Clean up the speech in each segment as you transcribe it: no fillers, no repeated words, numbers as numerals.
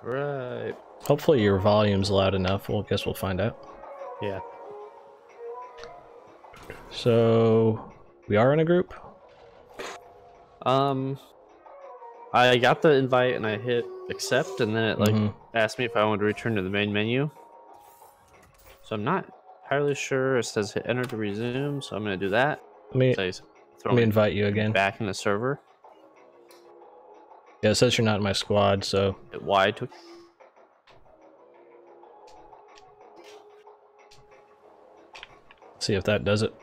Right. Hopefully your volume's loud enough. Well, I guess we'll find out. Yeah. So, we are in a group? I got the invite and I hit accept, and then it like asked me if I wanted to return to the main menu. So I'm not entirely sure. It says hit enter to resume, so I'm gonna do that. Let me invite you again. Back in the server. Yeah, it says you're not in my squad, so... Hit Y to... See if that does it.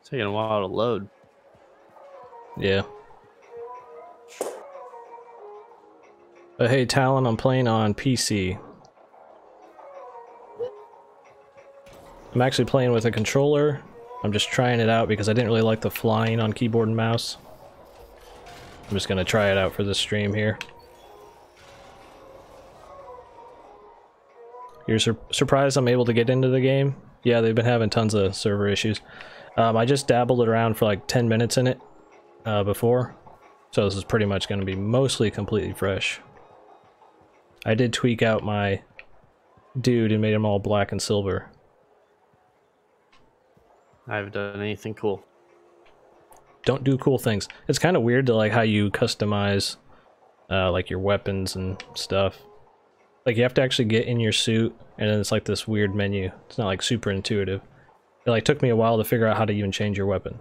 It's taking a while to load. Yeah. But hey, Talon, I'm playing on PC. I'm actually playing with a controller. I'm just trying it out because I didn't really like the flying on keyboard and mouse. I'm just gonna try it out for the stream here. You're surprised I'm able to get into the game? Yeah, they've been having tons of server issues. I just dabbled around for like 10 minutes in it before, so this is pretty much going to be mostly completely fresh. I did tweak out my dude and made him all black and silver. I haven't done anything cool. Don't do cool things. It's kind of weird to like how you customize like your weapons and stuff. Like you have to actually get in your suit, and then it's like this weird menu. It's not like super intuitive. It like took me a while to figure out how to even change your weapon.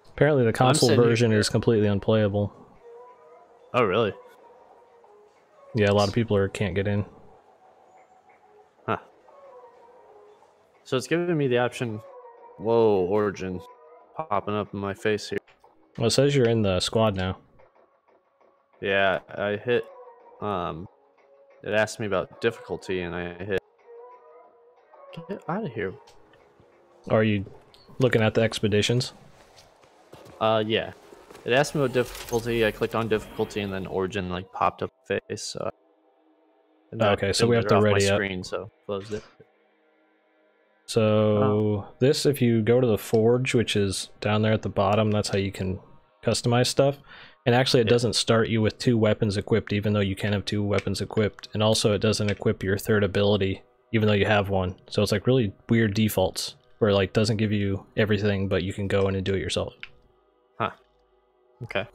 Apparently the console version is completely unplayable. Oh really? Yeah, a lot of people can't get in. Huh. So it's giving me the option. Whoa, Origin popping up in my face here. Well, it says you're in the squad now. Yeah, I hit, it asked me about difficulty, and I hit, get out of here. Are you looking at the expeditions? Yeah. It asked me about difficulty, I clicked on difficulty, and then Origin, like, popped up face, so... Okay, so we have to ready up. Screen, so closed it. So, this, if you go to the Forge, which is down there at the bottom, that's how you can customize stuff. And actually it doesn't start you with 2 weapons equipped, even though you can have 2 weapons equipped. And also it doesn't equip your third ability, even though you have one. So it's like really weird defaults, where it like doesn't give you everything, but you can go in and do it yourself. Huh. Okay.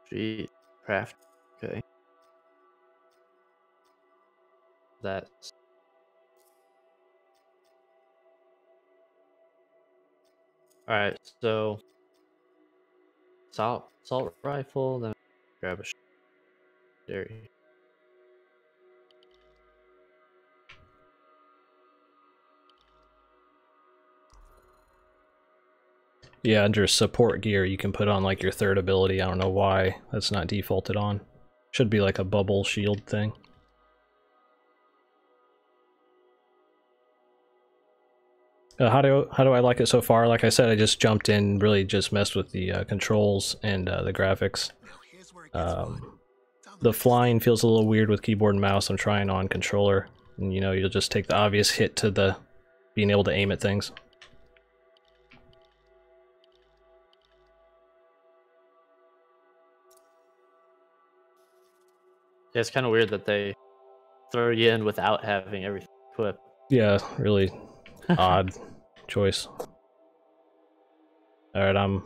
Gee, craft. Okay. That's... Alright, so... Assault rifle, then grab a there. Yeah, under support gear you can put on like your third ability. I don't know why that's not defaulted on. Should be like a bubble shield thing. How do I like it so far? Like I said, I just jumped in, really just messed with the controls and the graphics. The flying feels a little weird with keyboard and mouse. I'm trying on controller, and you know, you'll just take the obvious hit to the being able to aim at things. Yeah, it's kind of weird that they throw you in without having everything equipped. Yeah, really odd choice. Alright, I'm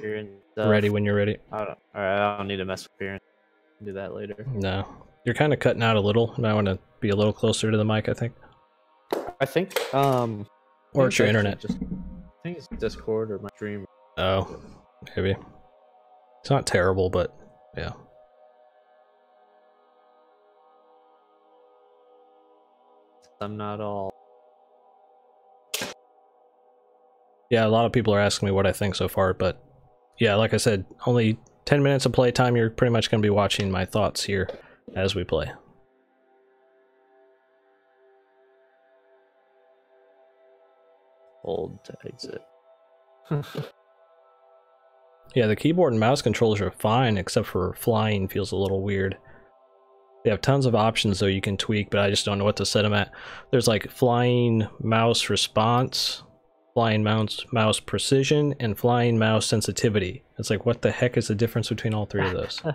ready when you're ready. Alright, I don't need to mess with appearance. Do that later. No. You're kind of cutting out a little. You might want to be a little closer to the mic, I think. I think, or it's your internet. I think it's Discord or my stream. Oh, maybe. It's not terrible, but yeah. I'm not all. Yeah, a lot of people are asking me what I think so far, but yeah, like I said, only 10 minutes of playtime. You're pretty much going to be watching my thoughts here as we play. Hold to exit. Yeah, the keyboard and mouse controls are fine, except for flying feels a little weird. They have tons of options though you can tweak, but I just don't know what to set them at. There's like flying mouse response, flying mouse precision, and flying mouse sensitivity. It's like, what the heck is the difference between all three of those? I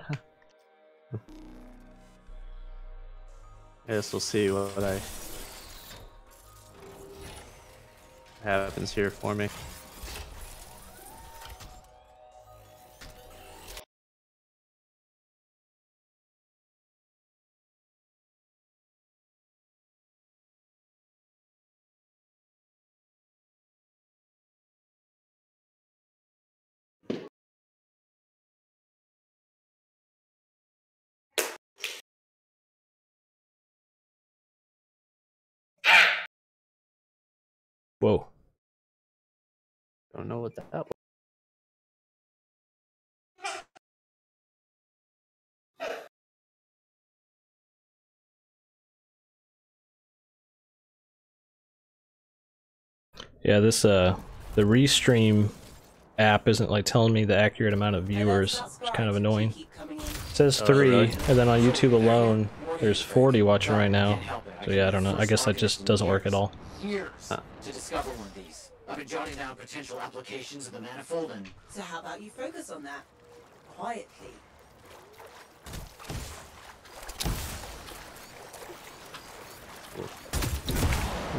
guess we'll see what happens here for me. Whoa. Don't know what that was. Yeah, this the Restream app isn't like telling me the accurate amount of viewers, which is kind of annoying. It says 3, really? and then on YouTube alone, there's 40 watching right now. So yeah, I don't know. I guess that just doesn't work at all. Years to discover one of these. I've been jotting down potential applications of the manifold and... So how about you focus on that? Quietly.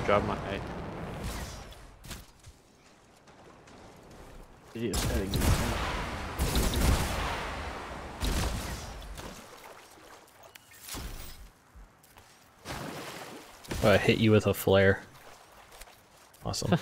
Drop my video settings. Oh, I hit you with a flare. Awesome.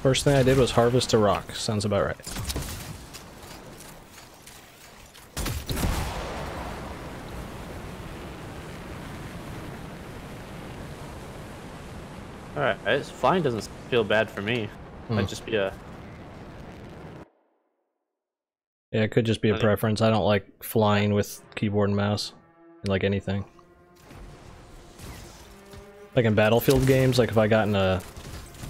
First thing I did was harvest a rock. Sounds about right. Alright, flying doesn't feel bad for me. Might just be a... Yeah, it could just be a preference. I don't like flying with keyboard and mouse. Like anything. Like in Battlefield games, like if I got in a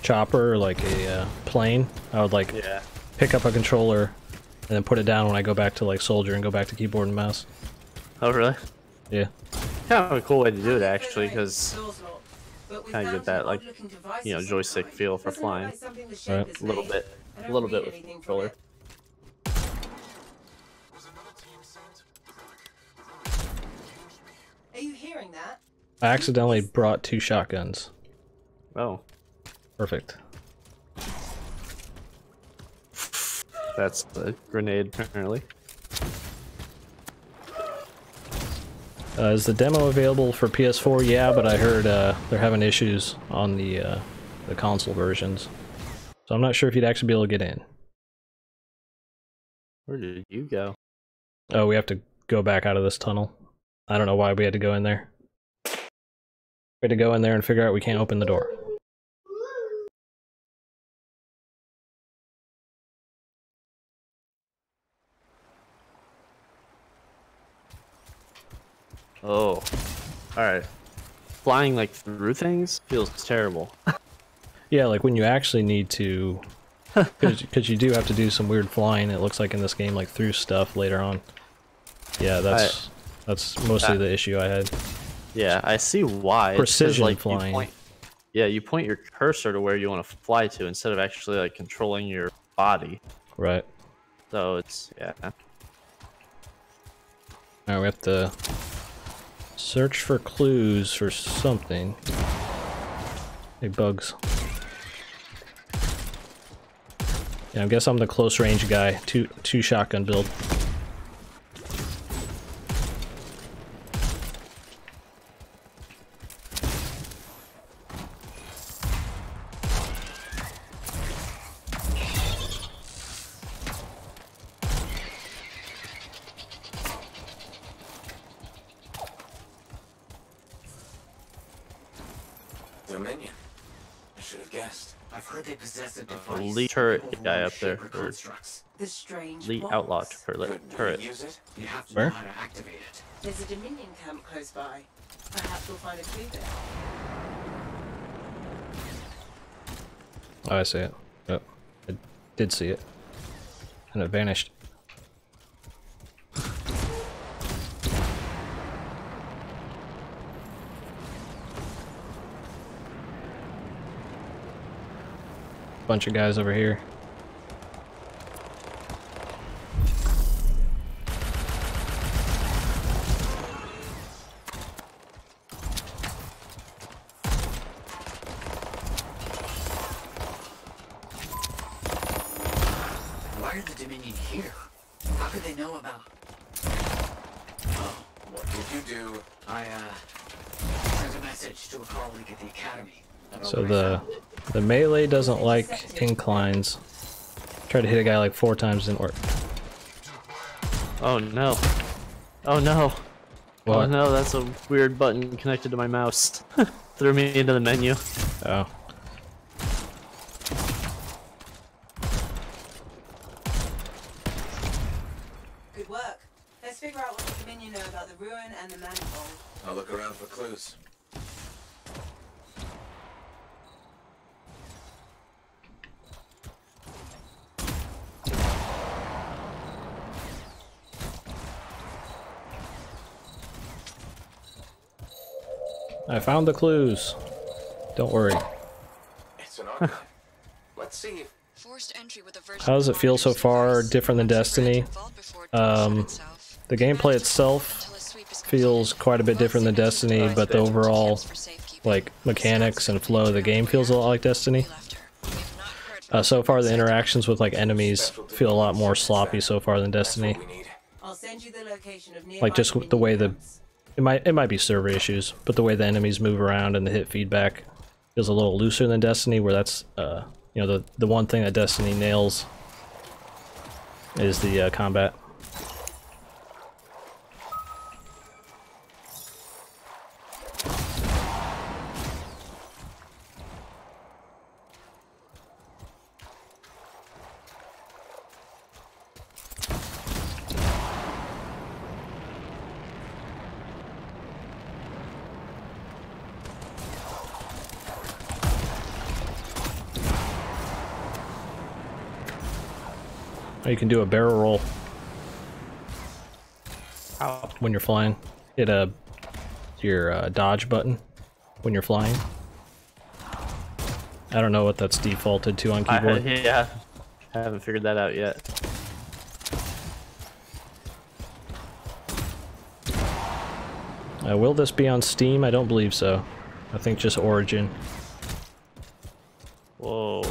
chopper or like a plane, I would like pick up a controller and then put it down when I go back to like soldier and go back to keyboard and mouse. Oh really? Yeah. Kind of a cool way to do it actually, because kind of get that like, you know, joystick feel for flying. Right. A little bit with the controller. Are you hearing that? I accidentally brought 2 shotguns. Oh. Perfect. That's the grenade apparently. Is the demo available for PS4? Yeah, but I heard they're having issues on the console versions. So I'm not sure if you'd actually be able to get in. Where did you go? Oh, we have to go back out of this tunnel. I don't know why we had to go in there. We had to go in there and figure out we can't open the door. Oh. Alright. Flying like through things feels terrible. Yeah, like when you actually need to... Because you do have to do some weird flying, it looks like in this game, like through stuff later on. Yeah, that's mostly the issue I had. Yeah, I see why. Precision like flying. You point your cursor to where you want to fly to instead of actually like controlling your body. Right. So it's, yeah. Now we have to search for clues for something. Hey, bugs. Yeah, I guess I'm the close range guy. Two shotgun build. Dominion. I should have guessed. I've heard they possess a device. Elite turret guy up there. Shaper Or constructs. This strange elite box. outlaw Couldn't turret. we use it? You have to Where? know how to activate it. There's a Dominion camp close by. Perhaps we'll find a clue there. Oh, I see it. Oh, I did see it. And it vanished. Bunch of guys over here. Why are the Dominion here? How could they know about... Oh, what did you do? I, sent a message to a colleague at the Academy. about So what I found. the melee doesn't like inclines. Tried to hit a guy like 4 times, didn't work. Oh no. Oh no. Oh What? no, that's a weird button connected to my mouse. Threw me into the menu. Oh. Good work. Let's figure out what the Dominion know about the ruin and the manifold. I'll look around for clues. I found the clues. Don't worry. It's an archive. Let's see if... Forced entry with a version How does it feel so of far? virus. Different than Once the Destiny? branch involved before it shut itself. The gameplay itself Until a sweep is feels complete. quite a bit different than Both Destiny, signatures but the are overall, attempts for safekeeping. like, mechanics and flow of the game feels a lot like Destiny. We left her. We have not heard from So far, the interactions with, like, enemies feel a lot more sloppy so far than Destiny. we need. I'll send you the location of nearby Like, just with the way the... It might be server issues, but the way the enemies move around and the hit feedback feels a little looser than Destiny, where that's, you know, the one thing that Destiny nails is the combat. Or you can do a barrel roll Ow. when you're flying. Hit your dodge button when you're flying. I don't know what that's defaulted to on keyboard. Yeah. I haven't figured that out yet. Will this be on Steam? I don't believe so. I think just Origin. Whoa.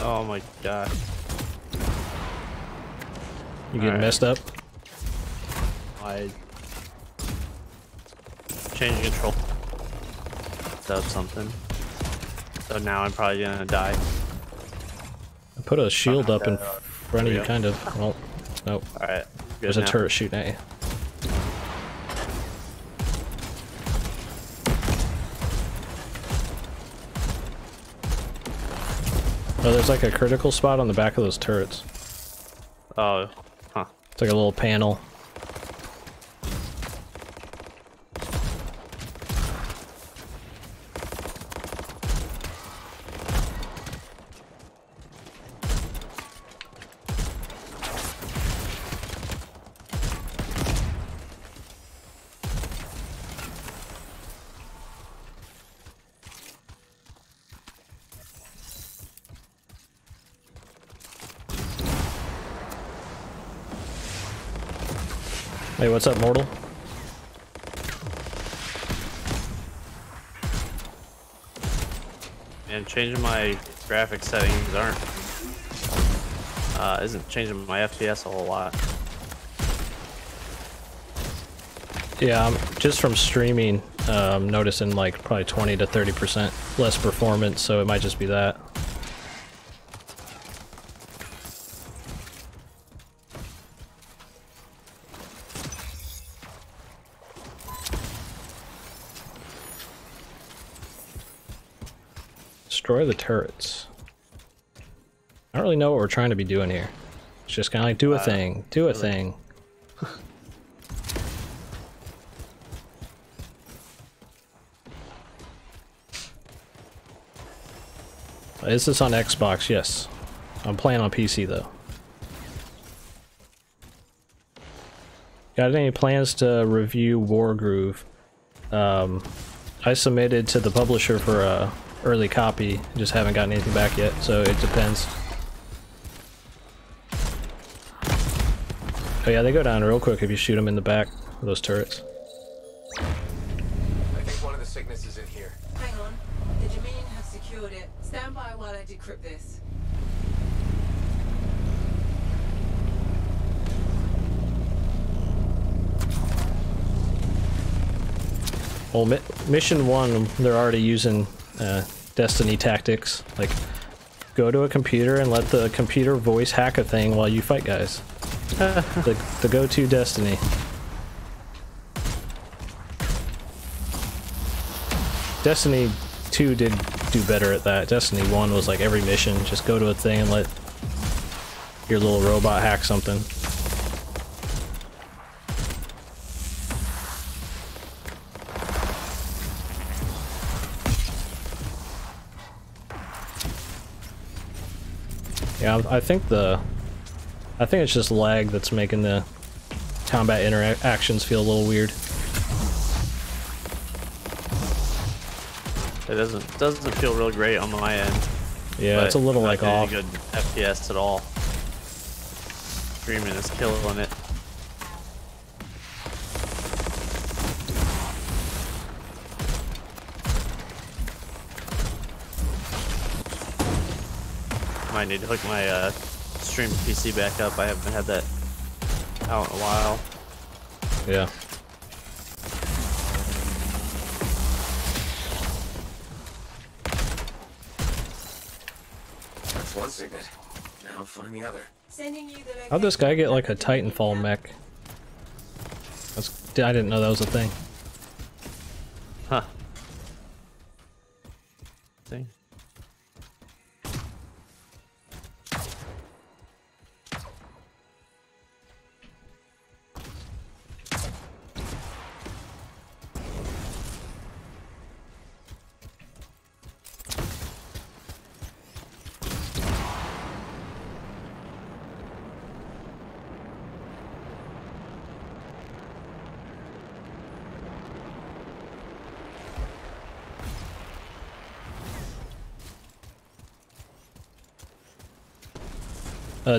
Oh my god. You getting Alright. messed up? I changed control. Does something. So now I'm probably gonna die. I put a shield up in front of you, kind of. Well, nope. Alright. There's a turret shooting at you. Oh, there's like a critical spot on the back of those turrets. Oh, huh. It's like a little panel. Hey, what's up, Mortal? And changing my graphics settings isn't changing my FPS a whole lot. Yeah, just from streaming, noticing like probably 20 to 30% less performance, so it might just be that. Destroy the turrets. I don't really know what we're trying to be doing here. It's just kind of like do a thing, do a thing. Is this on Xbox? Yes. I'm playing on PC though. Got any plans to review Wargroove? I submitted to the publisher for a early copy, just haven't gotten anything back yet, so it depends. Oh yeah, they go down real quick if you shoot them in the back of those turrets. I think one of the signals is in here. Hang on. The Dominion have secured it. Stand by while I decrypt this. Well, mission 1, they're already using Destiny tactics. Like, go to a computer and let the computer voice hack a thing while you fight guys. the go-to Destiny. Destiny 2 did do better at that. Destiny 1 was like every mission, just go to a thing and let your little robot hack something. Yeah, I think it's just lag that's making the combat interactions feel a little weird. It doesn't feel real great on my end. Yeah, it's a little like off. Good FPS at all. Streaming is killing it. Might need to hook my stream PC back up. I haven't had that out in a while. Yeah. That's one signet. Now find the other. Sending you the How'd this guy get like a Titanfall mech? I didn't know that was a thing. Huh. Thing.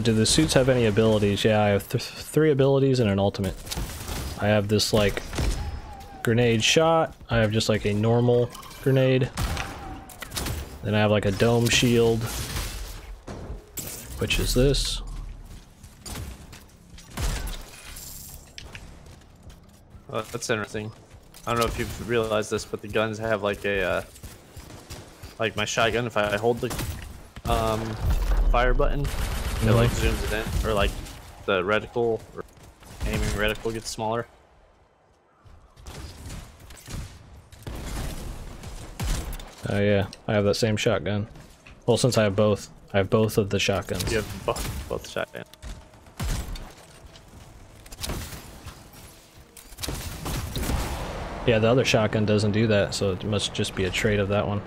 Do the suits have any abilities? Yeah, I have 3 abilities and an ultimate. I have this like grenade shot. I have just like a normal grenade. Then I have like a dome shield, which is this. Oh, that's interesting. I don't know if you've realized this, but the guns have like a like my shotgun. If I hold the fire button, it like zooms it in, or like the reticle or aiming reticle gets smaller. Oh yeah, I have that same shotgun. Well, since I have both of the shotguns. You have both shotguns. Yeah, the other shotgun doesn't do that, so it must just be a trait of that one.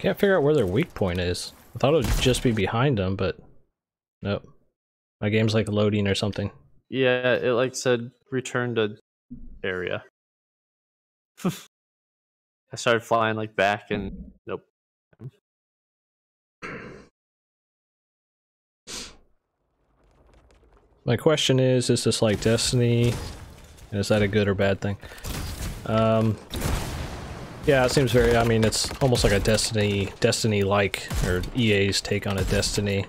Can't figure out where their weak point is. I thought it would just be behind them, but nope. My game's like loading or something. Yeah, it like said return to area. I started flying like back and nope. My question is this like Destiny? And is that a good or bad thing? Yeah, it seems very, I mean, it's almost like a Destiny-like, or EA's take on a Destiny.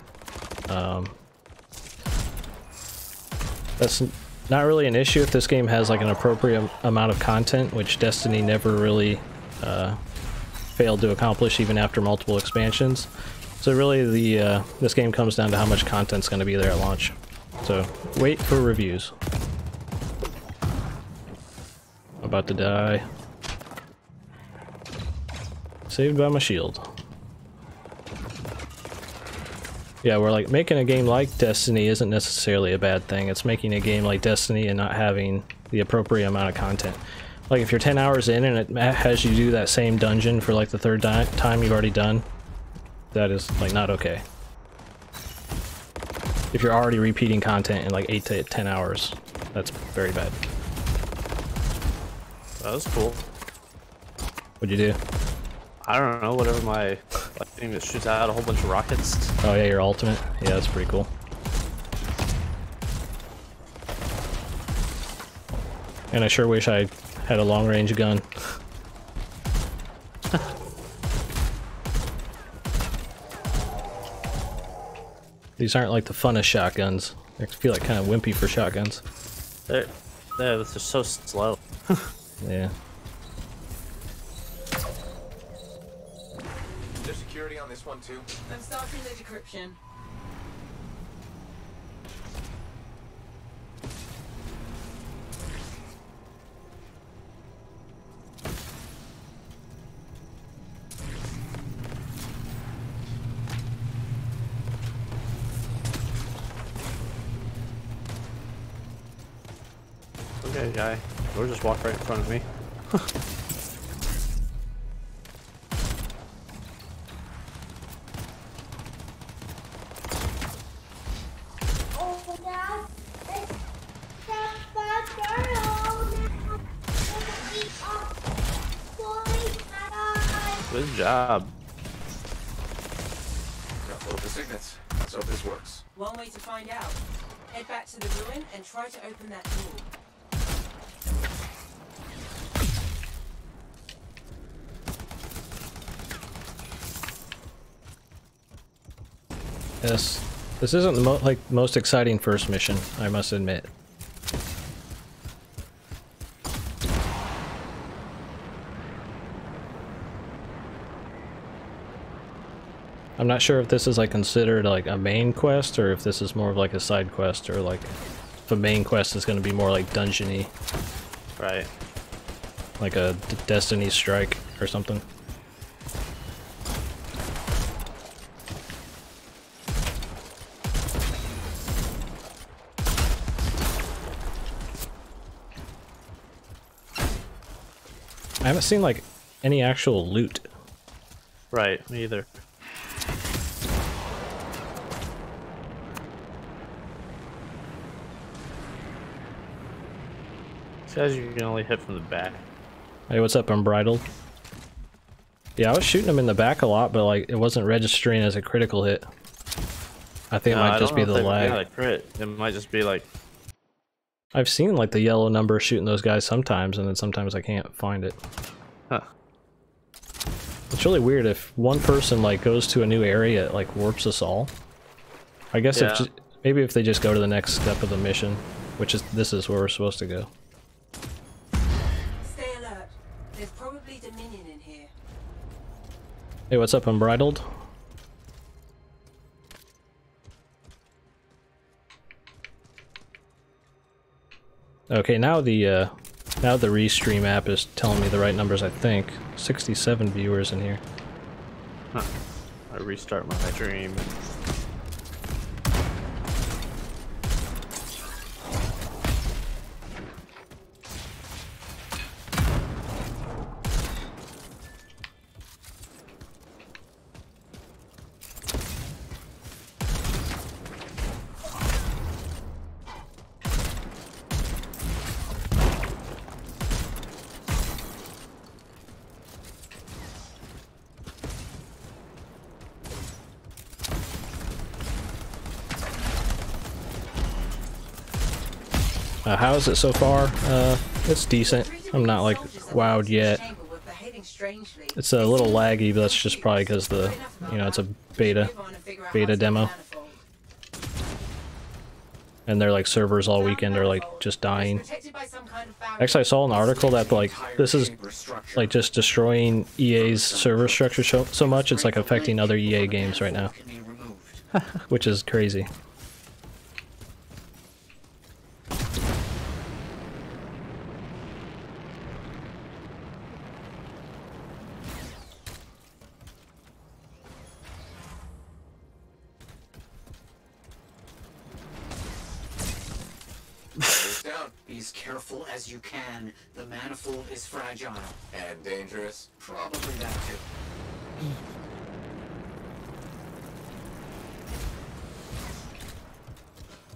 That's not really an issue if this game has like an appropriate amount of content, which Destiny never really failed to accomplish even after multiple expansions. So really this game comes down to how much content's going to be there at launch. So wait for reviews. About to die. Saved by my shield. Yeah, we're like making a game like Destiny isn't necessarily a bad thing. It's making a game like Destiny and not having the appropriate amount of content. Like if you're 10 hours in and it has you do that same dungeon for like the third time you've already done, that is like not okay. If you're already repeating content in like 8 to 10 hours, that's very bad. That was cool. What'd you do? I don't know, whatever my thing that shoots out a whole bunch of rockets. Oh yeah, your ultimate. Yeah, that's pretty cool. And I sure wish I had a long-range gun. These aren't like the funnest shotguns. I feel like kind of wimpy for shotguns. They're so slow. Yeah. There's security on this one too. I'm starting the decryption. Okay, guy. Or just walk right in front of me. Good job. Got both the signets. Let's hope this works. One way to find out. Head back to the ruin and try to open that door. Yes. This isn't the most exciting first mission, I must admit. I'm not sure if this is like considered like a main quest or if this is more of like a side quest, or like if a main quest is going to be more like dungeony. Right. Like a Destiny strike or something. I haven't seen like any actual loot. Right, me either. These guys you can only hit from the back. Hey, what's up, Unbridled? Yeah, I was shooting them in the back a lot, but like it wasn't registering as a critical hit. I think it might just be the lag. Yeah, like crit. It might just be like. I've seen like the yellow number shooting those guys sometimes, and then sometimes I can't find it. Huh. It's really weird if one person like goes to a new area, it like warps us all. I guess Yeah. maybe if they just go to the next step of the mission, which is this is where we're supposed to go. Stay alert. There's probably Dominion in here. Hey, what's up, Unbridled? Okay, now the Restream app is telling me the right numbers, I think. 67 viewers in here. Huh. I restart my dream. How is it so far? It's decent. I'm not like wowed yet. It's a little laggy, but that's just probably because the, you know, it's a beta demo. And their like servers all weekend are like just dying. Actually, I saw an article that like this is like just destroying EA's server structure so much it's like affecting other EA games right now, which is crazy. Down. Be as careful as you can. The manifold is fragile. And dangerous. Probably that too.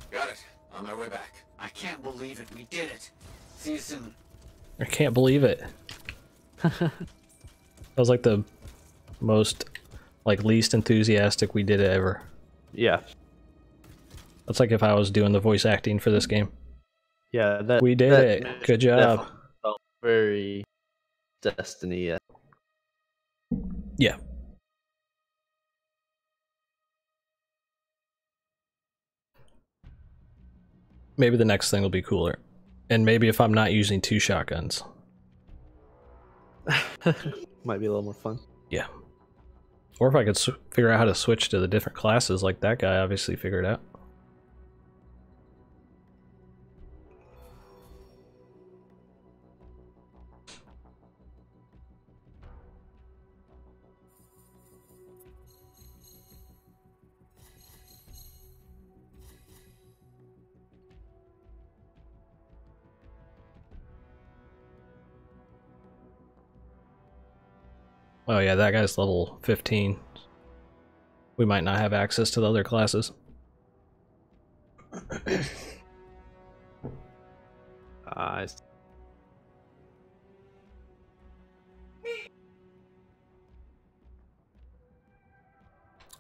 Got it. On my way back. I can't believe it. We did it. See you soon. I can't believe it. That was like the most like least enthusiastic we did it ever. Yeah. That's like if I was doing the voice acting for this game. Yeah, that We did it. Good job. Felt very Destiny. Yeah. Maybe the next thing will be cooler. And maybe if I'm not using 2 shotguns. Might be a little more fun. Yeah. Or if I could figure out how to switch to the different classes like that guy obviously figured out. Oh yeah, that guy's level 15. We might not have access to the other classes.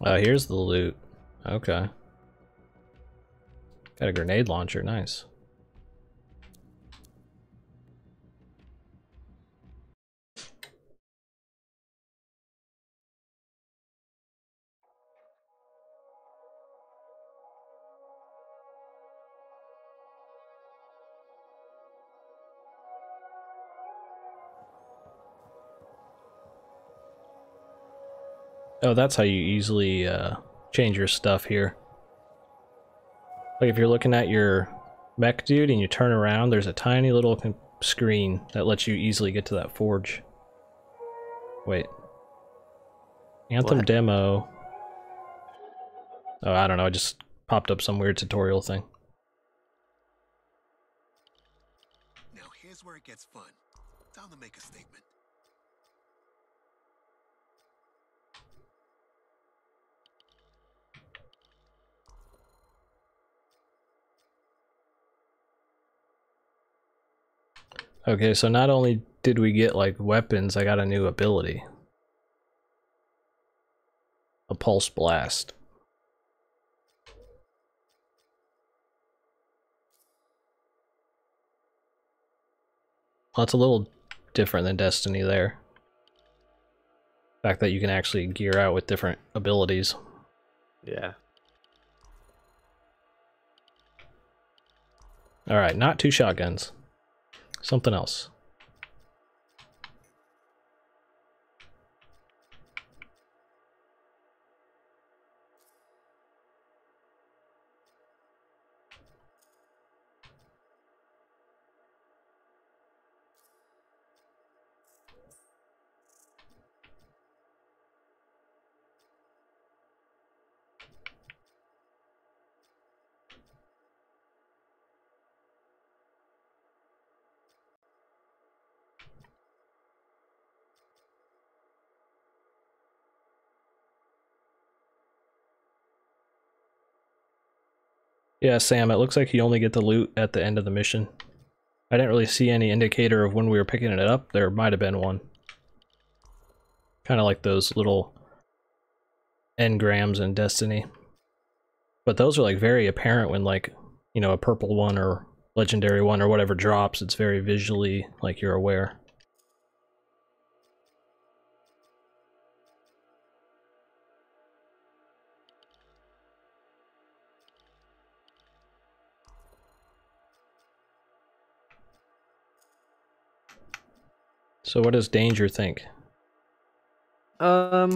Here's the loot. Okay. Got a grenade launcher, nice. Oh, that's how you easily change your stuff here. Like if you're looking at your mech dude and you turn around, there's a tiny little screen that lets you easily get to that forge. Wait. Anthem demo. Oh, I don't know, it just popped up some weird tutorial thing. Now here's where it gets fun. Time to make a statement. Okay, so not only did we get like weapons, I got a new ability. A pulse blast. Well, it's a little different than Destiny there. The fact that you can actually gear out with different abilities. Yeah. Alright, not 2 shotguns. Something else. Yeah, Sam, it looks like you only get the loot at the end of the mission. I didn't really see any indicator of when we were picking it up. There might have been one. Kind of like those little engrams in Destiny. But those are like very apparent when like, you know, a purple one or legendary one or whatever drops, it's very visually like you're aware. So what does Danger think? I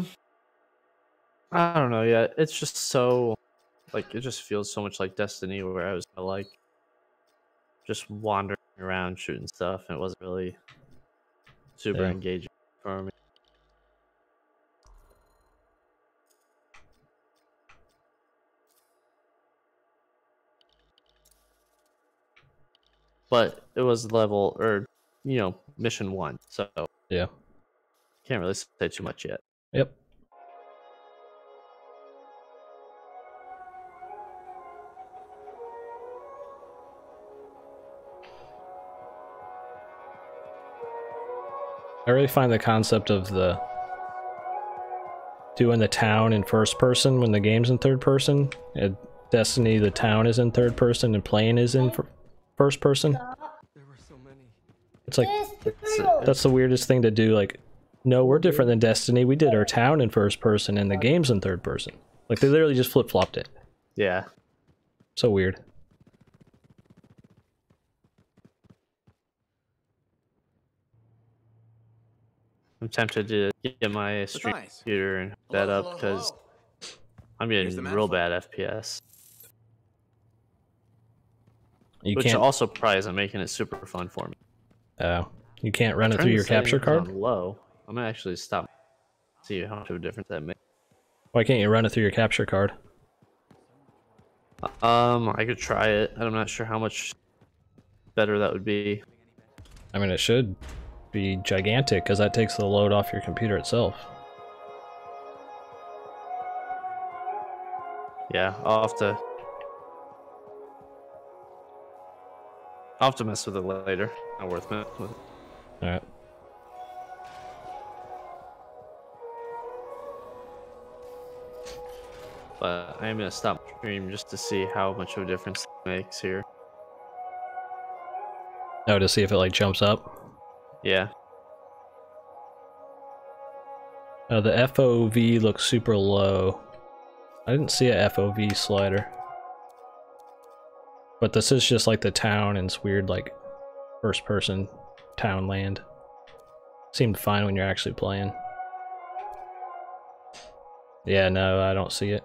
don't know yet. It's just so, like, it just feels so much like Destiny, where I was like just wandering around shooting stuff, and it wasn't really super engaging for me. But it was level, or mission 1, so yeah, can't really say too much yet. Yep. I really find the concept of doing the town in first person when the game's in third person. At Destiny, the town is in third person and playing is in first person. There were so many. It's like, that's the weirdest thing to do. Like, no, we're different than Destiny. We did our town in first person and the game's in third person. Like, they literally just flip-flopped it. Yeah. So weird. I'm tempted to get my stream computer and hook that up because I'm getting real bad FPS. Which also probably isn't making it super fun for me. Oh, you can't run it through your capture card? Low. I'm gonna actually stop. See how much of a difference that makes. Why can't you run it through your capture card? I could try it. I'm not sure how much better that would be. I mean, it should be gigantic because that takes the load off your computer itself. Yeah, I'll have to mess with it later. Not worth it. Alright. But I am gonna stop stream just to see how much of a difference it makes here. Oh, to see if it like jumps up? Yeah. The FOV looks super low. I didn't see a FOV slider. But this is just like the town and it's weird like first person town land. Seemed fine when you're actually playing. Yeah, no, I don't see it.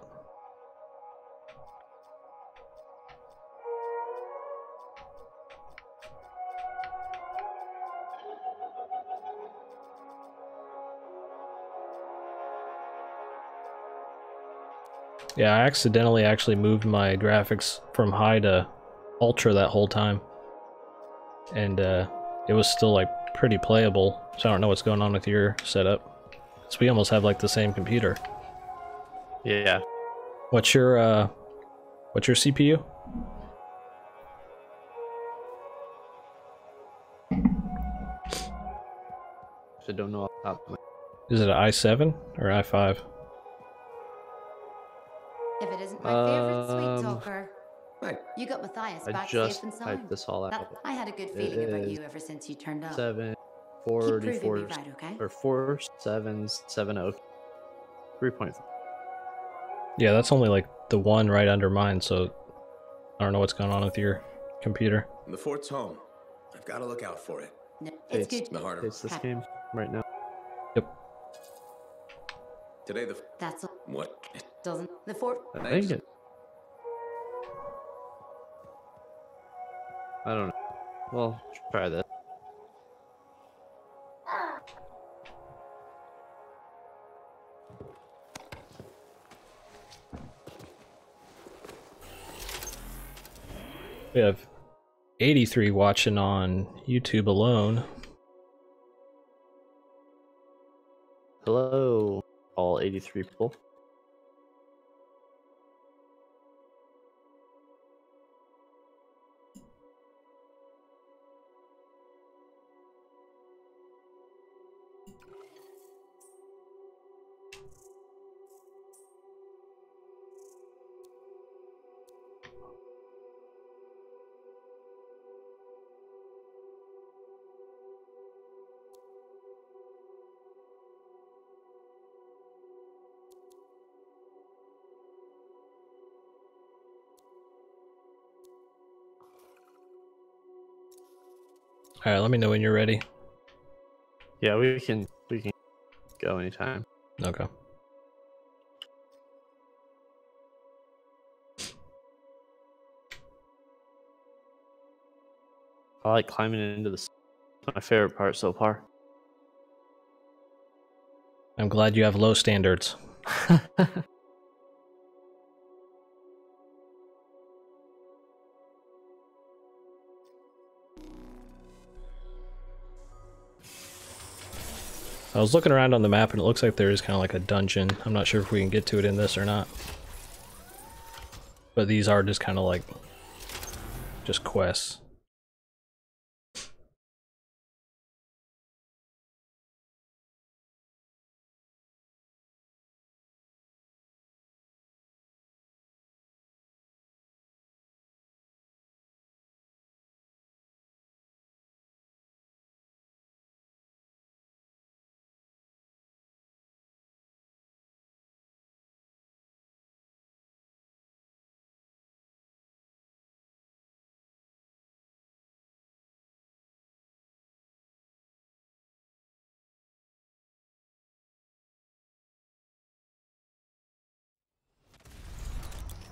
Yeah, I accidentally actually moved my graphics from high to ultra that whole time. And it was still like pretty playable, so I don't know what's going on with your setup. So we almost have like the same computer. Yeah. What's your CPU? I don't know off the top of my... Is it an i7 or i5? If it isn't my favorite sweet talker. Right. You got Matthias I back just safe and typed sound. this all out. I had a good feeling about you ever since you turned up. 744 right, okay? or 4770 3.5. Yeah, that's only like the one right under mine, so I don't know what's going on with your computer. The fort's home. I've got to look out for it. No, it's good. The harder. It's this game right now. Yep. Today That's all. what? Doesn't the fort? I think it. I don't know. Well, try that. We have 83 watching on YouTube alone. Hello, all 83 people. Alright, let me know when you're ready. Yeah, we can go anytime. Okay. I like climbing into the. My favorite part so far. I'm glad you have low standards. I was looking around on the map and it looks like there is kind of like a dungeon. I'm not sure if we can get to it in this or not. But these are just kind of like just quests.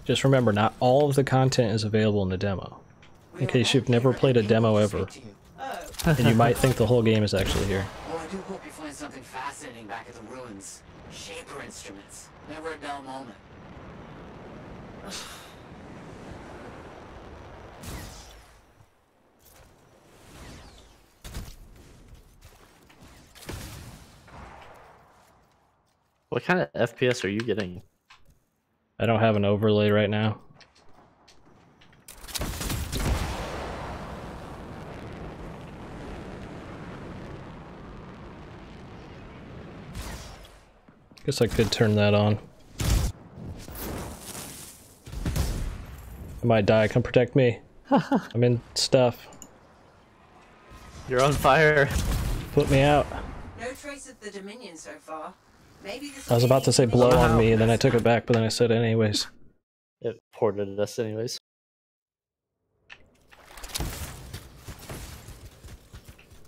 Just remember, not all of the content is available in the demo. In case you've never played a demo ever. And you might think the whole game is actually here. Well, I do hope you find something fascinating back at the ruins. Shaper instruments. Never a dull moment. What kind of FPS are you getting? I don't have an overlay right now. Guess I could turn that on. I might die, come protect me. I'm in stuff. You're on fire. Put me out. No trace of the Dominion so far. Maybe this I was about to say blow on me and then I took it back, but then I said anyways. It ported us anyways.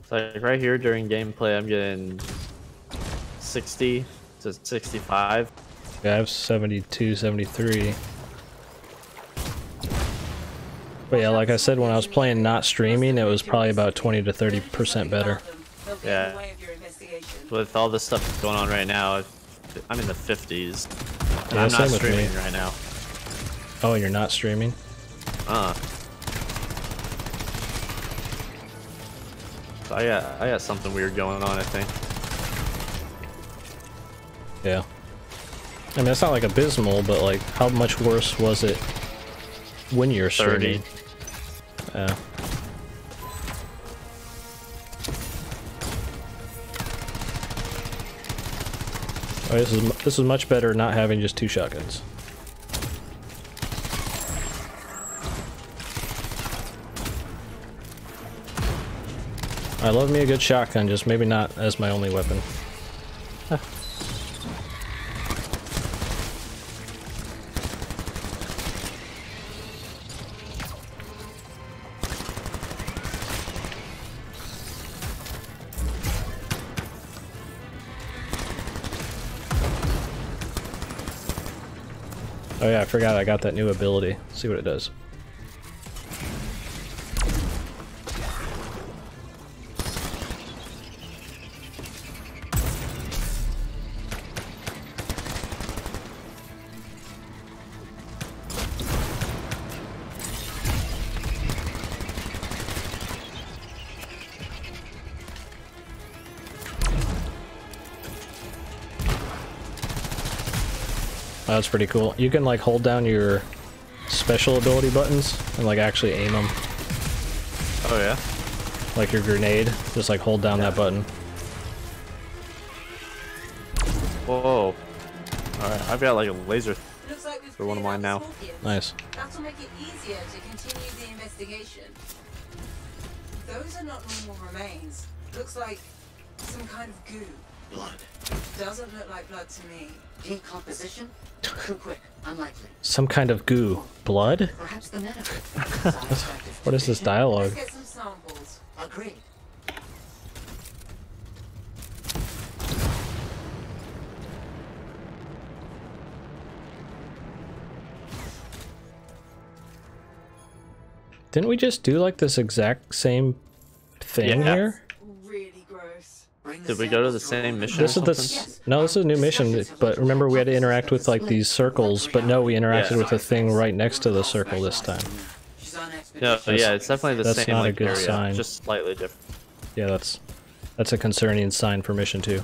So like right here during gameplay, I'm getting 60 to 65. Yeah, I have 72, 73. But yeah, like I said, when I was playing not streaming, it was probably about 20 to 30% better. Yeah. With all this stuff going on right now, I'm in the 50s. Yeah, I'm same not with streaming me. right now. Oh, and you're not streaming? So I got something weird going on, I think. Yeah. I mean, it's not like abysmal, but like, how much worse was it when you're streaming? 30. Yeah. Oh, this is much better not having just 2 shotguns. I love me a good shotgun, just maybe not as my only weapon. Oh yeah, I forgot I got that new ability. Let's see what it does. That's pretty cool. You can like hold down your special ability buttons and like actually aim them. Oh yeah? Like your grenade, just like hold down that button. Whoa. Alright, I've got like a laser Looks like we've for one of mine cleared now. out the scorpions. Nice. That'll make it easier to continue the investigation. Those are not normal remains. Looks like some kind of goo. Blood. Doesn't look like blood to me. Decomposition? Too quick. Unlikely. Some kind of goo. Blood? Perhaps the metaphor. What is this dialogue? Let's get some samples. Agreed. Didn't we just do like this exact same thing Yeah. here? Really gross. Did we go to the same mission? This is or the something? no, this is a new mission. But remember, we had to interact with like these circles. But no, we interacted Yeah. with the thing right next to the circle this time. She's on No, expedition. yeah, it's definitely the That's same not a like, good area, sign. just slightly different. Yeah, that's a concerning sign for mission 2.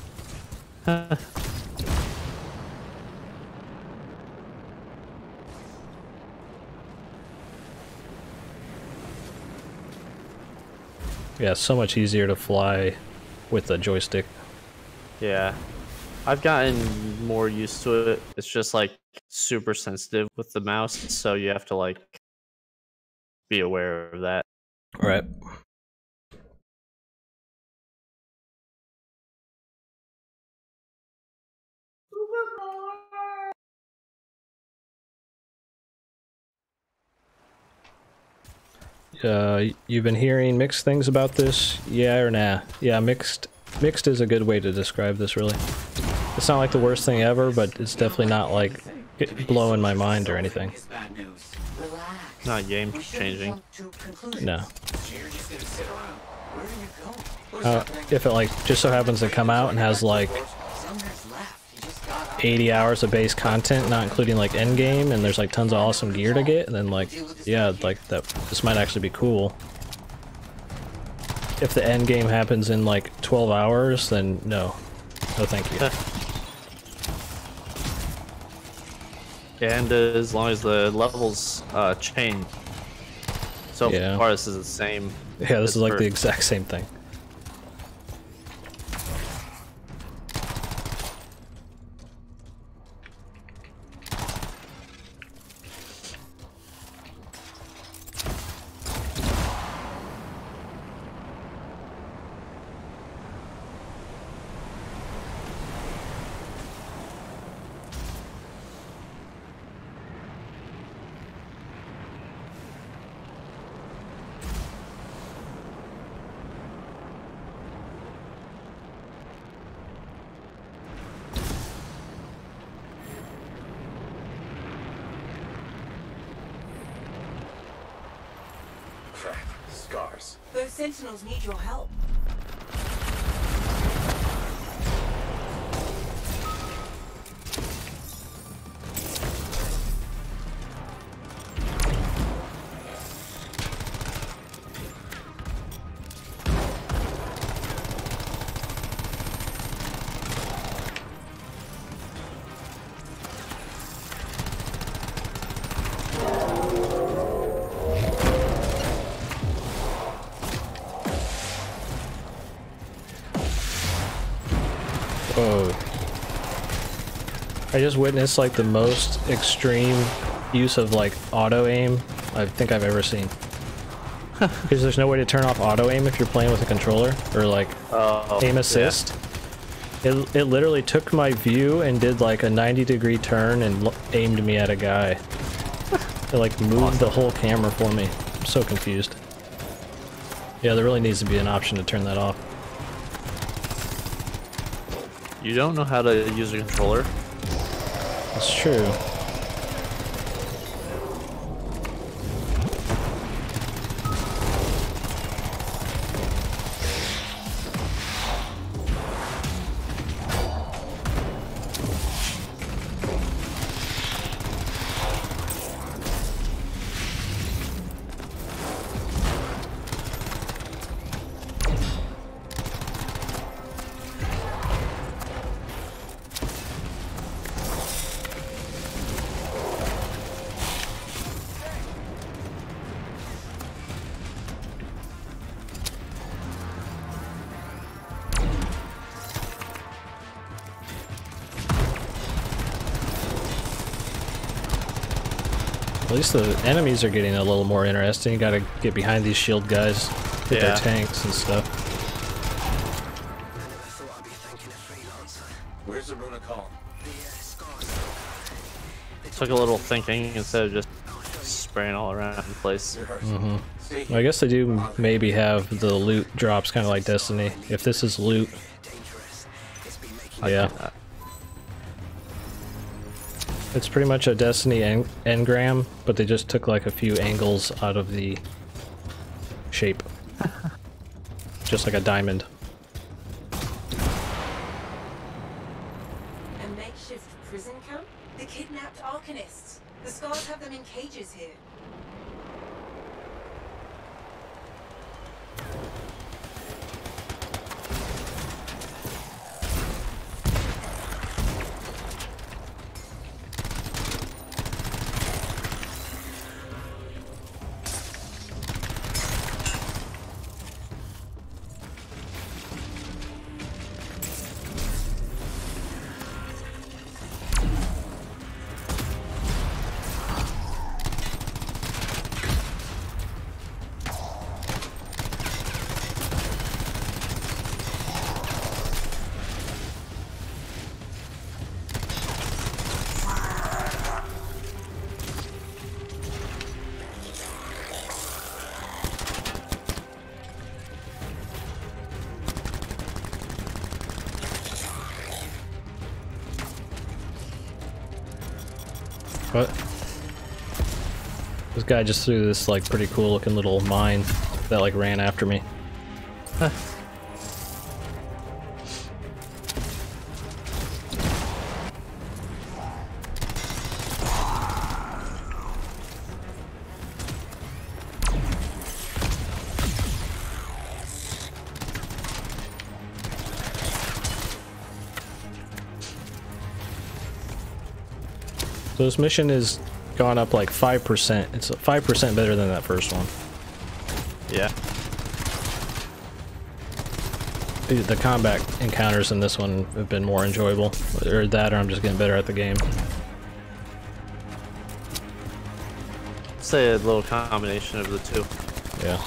Yeah, it's so much easier to fly with the joystick. Yeah, I've gotten more used to it. It's just like super sensitive with the mouse, so you have to like be aware of that. Right. You've been hearing mixed things about this, yeah or nah? Yeah, mixed is a good way to describe this, really. It's not like the worst thing ever, but it's definitely not like blowing my mind or anything. It's bad news. Relax. Not game We shouldn't changing. jump to conclusions. No. So you're just gonna sit around. Where are you going? Where's happening? If it like just so happens to come out and has like Sumner's left. He just got out. 80 hours of base content, not including like endgame, and there's like tons of awesome gear to get, and then like, yeah, like that, this might actually be cool. If the endgame happens in like 12 hours, then no. No thank you. And as long as the levels change. So Yeah. far, this is the same. Yeah, this as is like the first. exact same thing. Crap. Scars. Those sentinels need your help. Whoa. I just witnessed like the most extreme use of like auto aim I think I've ever seen. Because there's no way to turn off auto aim if you're playing with a controller, or like aim assist. It literally took my view and did like a 90-degree turn and aimed me at a guy. It like moved the whole camera for me. I'm so confused. Yeah, there really needs to be an option to turn that off. You don't know how to use a controller? That's true. At least the enemies are getting a little more interesting. You gotta get behind these shield guys, hit their Yeah. tanks and stuff. Where's the runa column? Took a little thinking instead of just spraying all around the place. Well, I guess they do maybe have the loot drops kind of like Destiny. If this is loot, yeah. It's pretty much a Destiny engram, but they just took like a few angles out of the shape. Just like a diamond. A makeshift prison camp? The kidnapped Arcanists. The Scars have them in cages here. What? This guy just threw this like pretty cool looking little mine that like ran after me. Huh. So this mission has gone up like 5%. It's 5% better than that first one. Yeah. The combat encounters in this one have been more enjoyable. Or that, or I'm just getting better at the game. Say a little combination of the two. Yeah.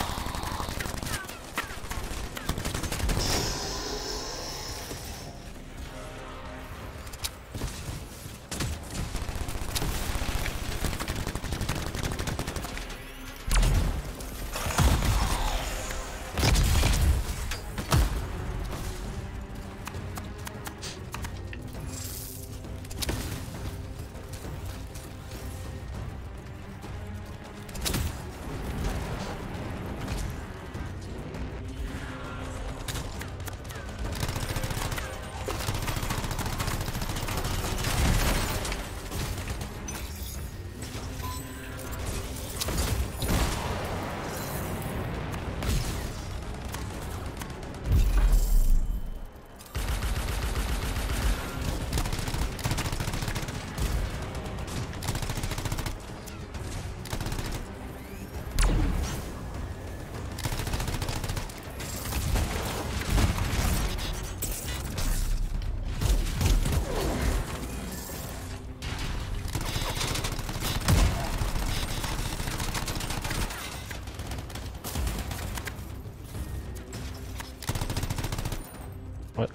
What?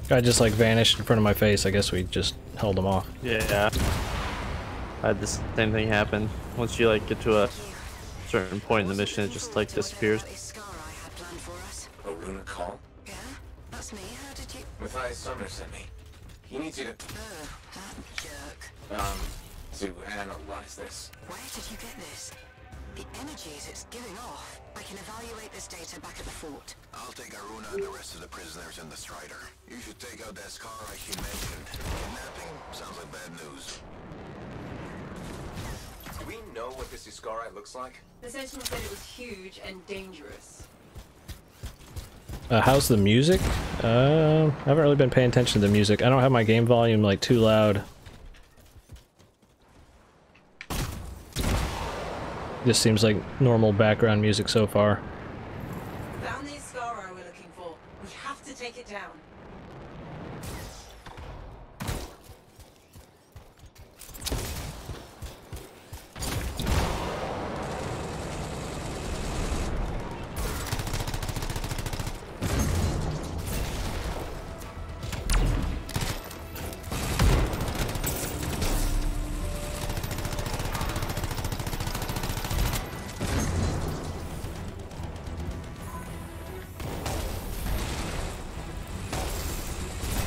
Guy just like vanished in front of my face. I guess we just held him off. Yeah. I had the same thing happen. Once you like get to a certain point in the mission, it just like disappears. A Runa call? Yeah, that's me. How did you... Matthias Sumner sent me. He needs you to, Oh, that jerk. to analyze this. Where did you get this? The energies it's giving off. I can evaluate this data back at the fort. I'll take Aruna and the rest of the prisoners in the Strider. You should take out that scar he mentioned. Kidnapping sounds like bad news. Do we know what this Iskari looks like? The Sentinel said it was huge and dangerous. How's the music? I haven't really been paying attention to the music. I don't have my game volume like too loud. This seems like normal background music so far. Found the Iskari we're looking for. We have to take it down.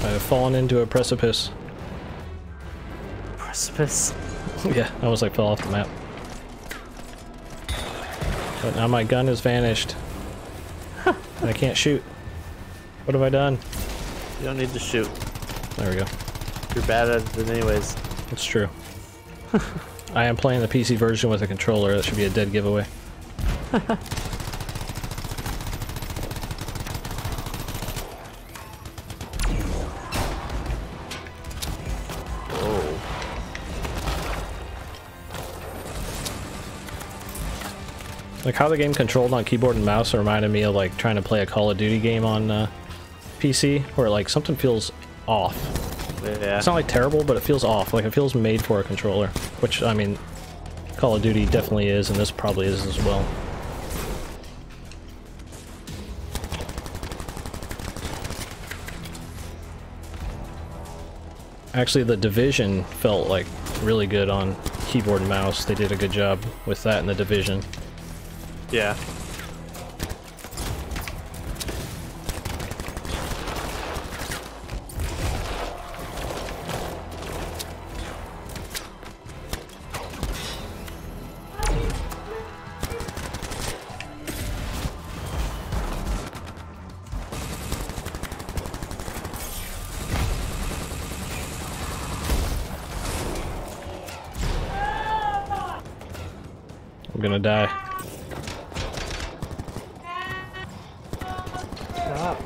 I have fallen into a precipice. Precipice. Yeah, I almost like fell off the map. But now my gun has vanished. And I can't shoot. What have I done? You don't need to shoot. There we go. You're bad at it anyways. It's true. I am playing the PC version with a controller. That should be a dead giveaway. Oh. Like how the game controlled on keyboard and mouse reminded me of like trying to play a Call of Duty game on PC, where like something feels off. Yeah. It's not like terrible, but it feels off. Like it feels made for a controller, which I mean, Call of Duty definitely is, and this probably is as well. Actually, The Division felt like really good on keyboard and mouse. They did a good job with that in The Division. Yeah. I'm gonna die. Stop.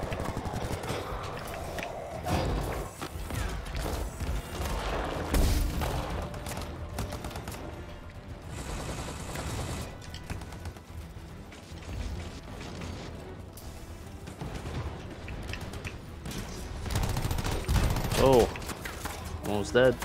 Oh, almost dead.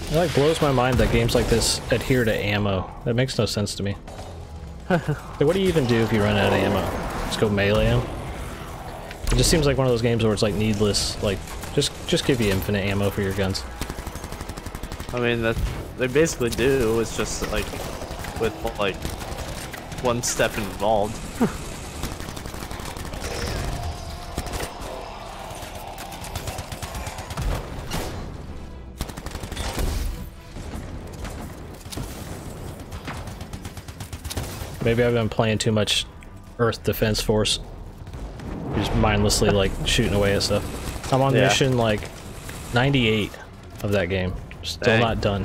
It like blows my mind that games like this adhere to ammo. That makes no sense to me. Like, what do you even do if you run out of ammo? Just go melee them? It just seems like one of those games where it's like needless. Like, just give you infinite ammo for your guns. I mean, that they basically do. It's just like with like one step involved. Maybe I've been playing too much Earth Defense Force. Just mindlessly like shooting away at stuff. I'm on mission like 98 of that game. Still not done.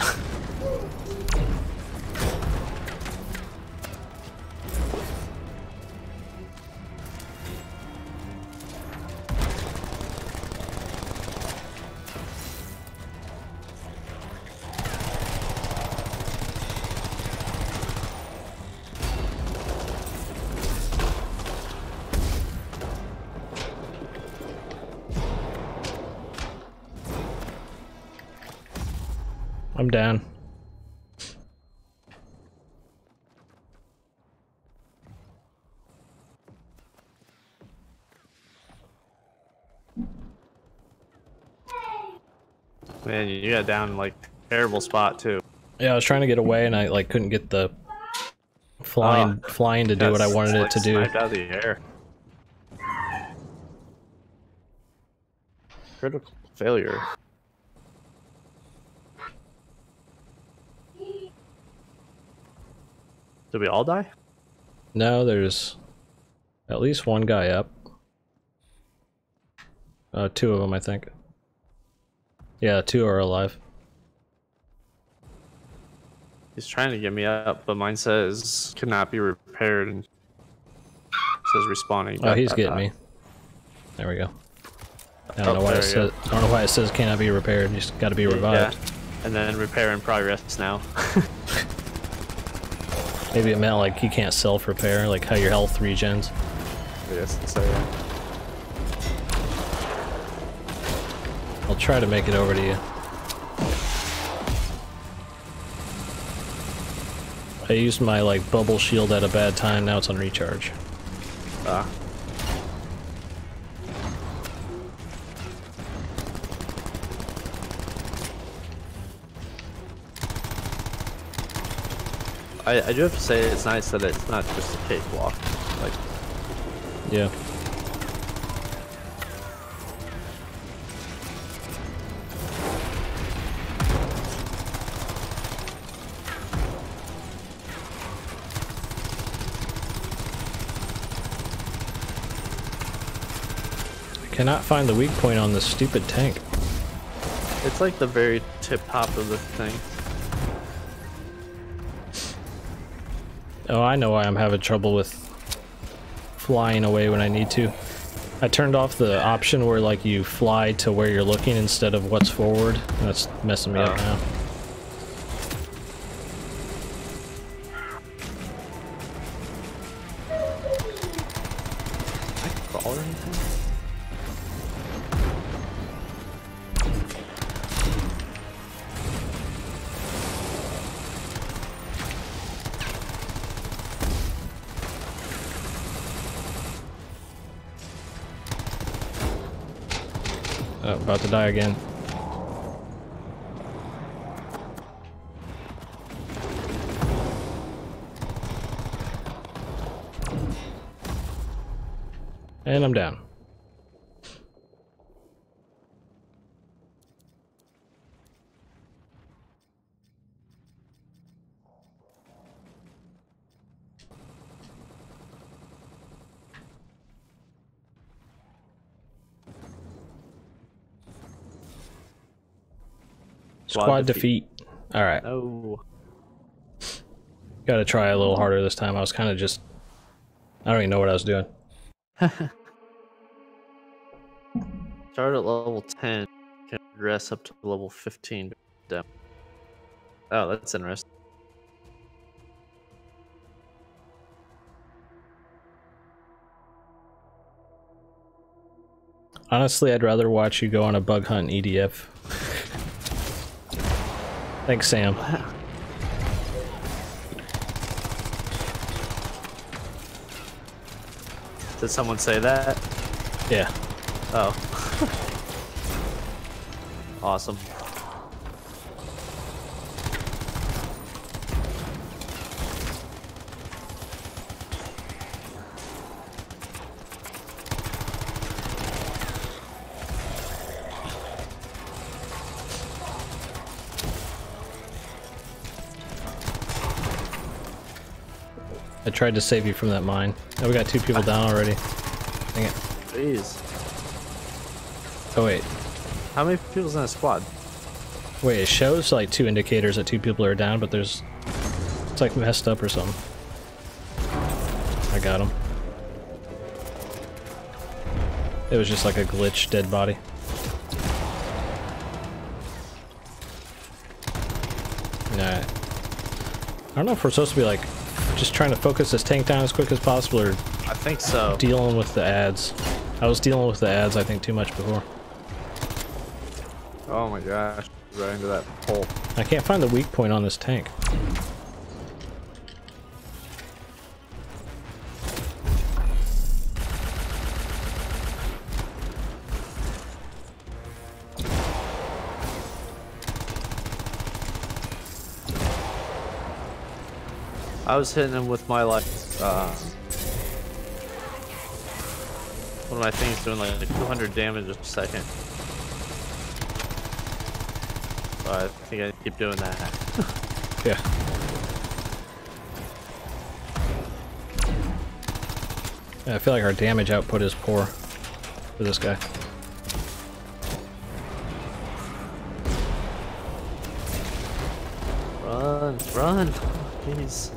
I'm down. Man, you got down like terrible spot too. Yeah, I was trying to get away and I like couldn't get the flying to do what I wanted it to do. Sniped out of the air. Critical failure. Did we all die? No, there's at least one guy up. Two of them, I think. Yeah, two are alive. He's trying to get me up, but mine says cannot be repaired and says respawning. Oh, he's getting me. There we go. I don't know why it says. I don't know why it says cannot be repaired. You just got to be revived. Yeah. And then repair in progress now. Maybe it meant like you can't self-repair, like how your health regens. I guess so. Yeah. I'll try to make it over to you. I used my like bubble shield at a bad time. Now it's on recharge. Ah. I do have to say it's nice that it's not just a cakewalk. Like, yeah. I cannot find the weak point on this stupid tank. it's like the very tip top of the thing. Oh, I know why I'm having trouble with flying away when I need to. I turned off the option where like you fly to where you're looking instead of what's forward. And that's messing me up now. Can I crawl or anything? Oh, about to die again. And I'm down. Squad defeat. Alright. Oh. Gotta try a little harder this time. I was kind of just... I don't even know what I was doing. Start at level 10. Can progress up to level 15. Oh, that's interesting. Honestly, I'd rather watch you go on a bug hunt in EDF. Thanks, Sam. Did someone say that? Yeah. Oh. Awesome. I tried to save you from that mine. Oh, we got 2 people down already. Dang it. Jeez. Oh, wait. How many people's in a squad? Wait, it shows like 2 indicators that 2 people are down, but there's... It's like messed up or something. I got him. It was just like a glitch dead body. Alright. I don't know if we're supposed to be like just trying to focus this tank down as quick as possible or I think so. dealing with the ads. I was dealing with the ads I think too much before. Oh my gosh. Right into that hole. I can't find the weak point on this tank. I was hitting him with my like one of my things doing like 200 damage a second. So I think I keep doing that. Yeah. Yeah, I feel like our damage output is poor for this guy. Run, run, jeez.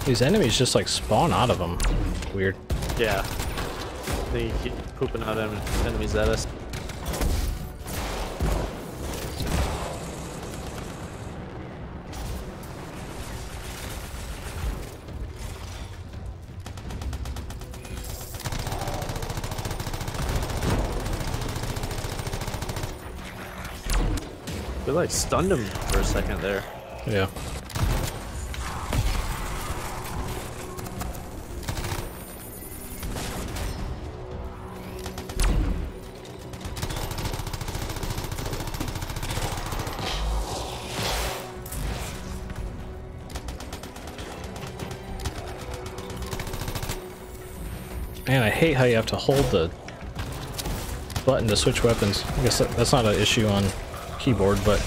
These enemies just like spawn out of them. Weird. Yeah. They keep pooping out enemies at us. We like stunned him for a second there. Yeah. Man, I hate how you have to hold the button to switch weapons. I guess that's not an issue on keyboard, but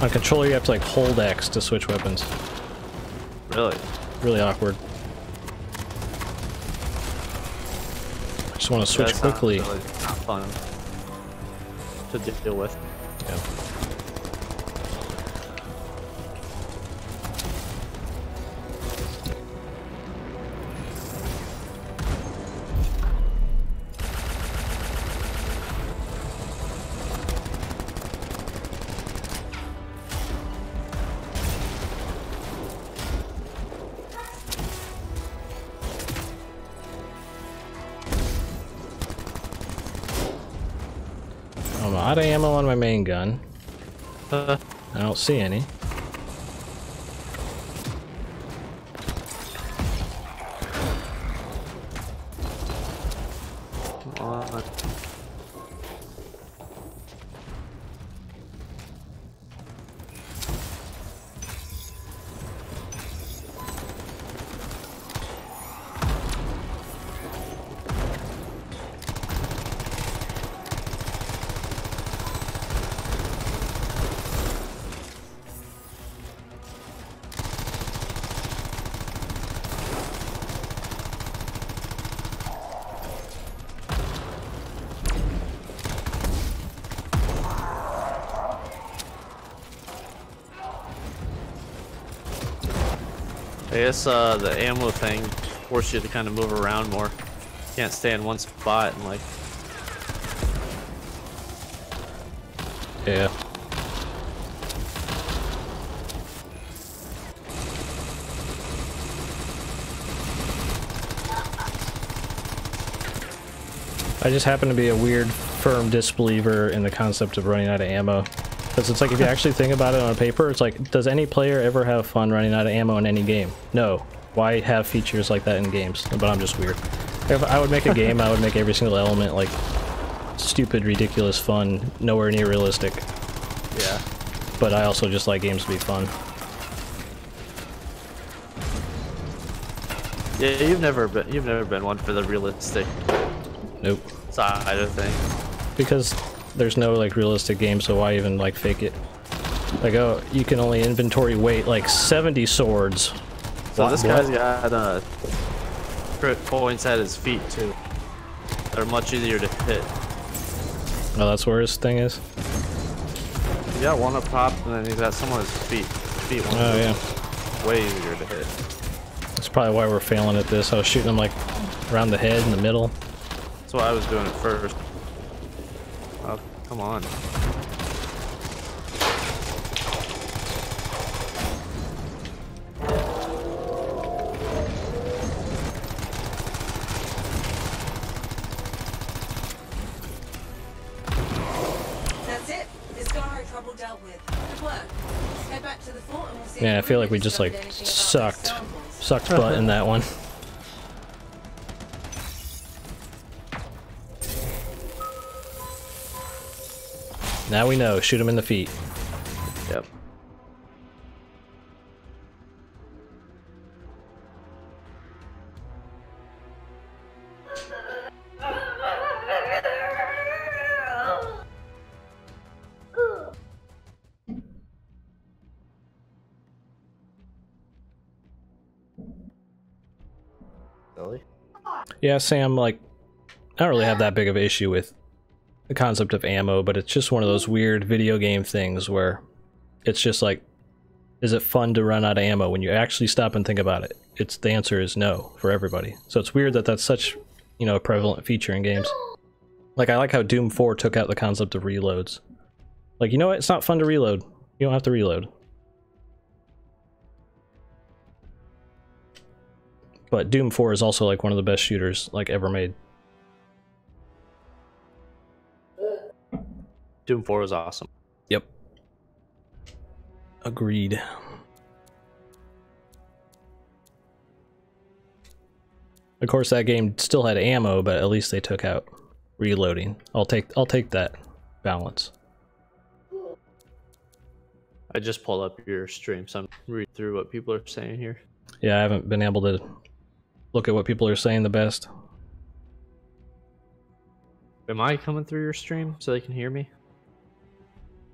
on controller you have to like hold X to switch weapons. Really? Really awkward. I just want to switch quickly. Really not fun to deal with. Yeah. I'm out of ammo on my main gun. I don't see any. Come on. I guess the ammo thing forces you to kind of move around more. You can't stay in one spot and like. Yeah. I just happen to be a weird, firm disbeliever in the concept of running out of ammo. Because it's like, if you actually think about it on paper, it's like, does any player ever have fun running out of ammo in any game? No. Why have features like that in games? But I'm just weird. If I would make a game, I would make every single element like stupid, ridiculous, fun, nowhere near realistic. Yeah. But I also just like games to be fun. Yeah, you've never been one for the realistic Nope. side of things. Because there's no like realistic game, so why even like fake it? Like, oh, you can only inventory weight like 70 swords. So this guy's got crit points at his feet too. They're much easier to hit. Oh, that's where his thing is? He's got one up top, and then he's got some on his feet. Oh, yeah. Way easier to hit. That's probably why we're failing at this. I was shooting him like around the head in the middle. That's why I was doing it first. Oh, come on. That's it. This Garo trouble dealt with. Good work. Head back to the fort and we'll see. Yeah, I if feel like we we've just like discovered anything about those sucked samples. butt in that one. Now we know, shoot him in the feet. Yep. Really? Yeah, Sam, like, I don't really have that big of an issue with the concept of ammo, but it's just one of those weird video game things where it's just like, is it fun to run out of ammo when you actually stop and think about it? it's the answer is no for everybody. So it's weird that that's such, you know, a prevalent feature in games. Like, I like how Doom 4 took out the concept of reloads. Like, you know what? It's not fun to reload. You don't have to reload. But Doom 4 is also like one of the best shooters like ever made. Doom 4 was awesome. Yep. Agreed. Of course, that game still had ammo, but at least they took out reloading. I'll take that balance. I just pulled up your stream, so I'm reading through what people are saying here. Yeah, I haven't been able to look at what people are saying the best. Am I coming through your stream so they can hear me?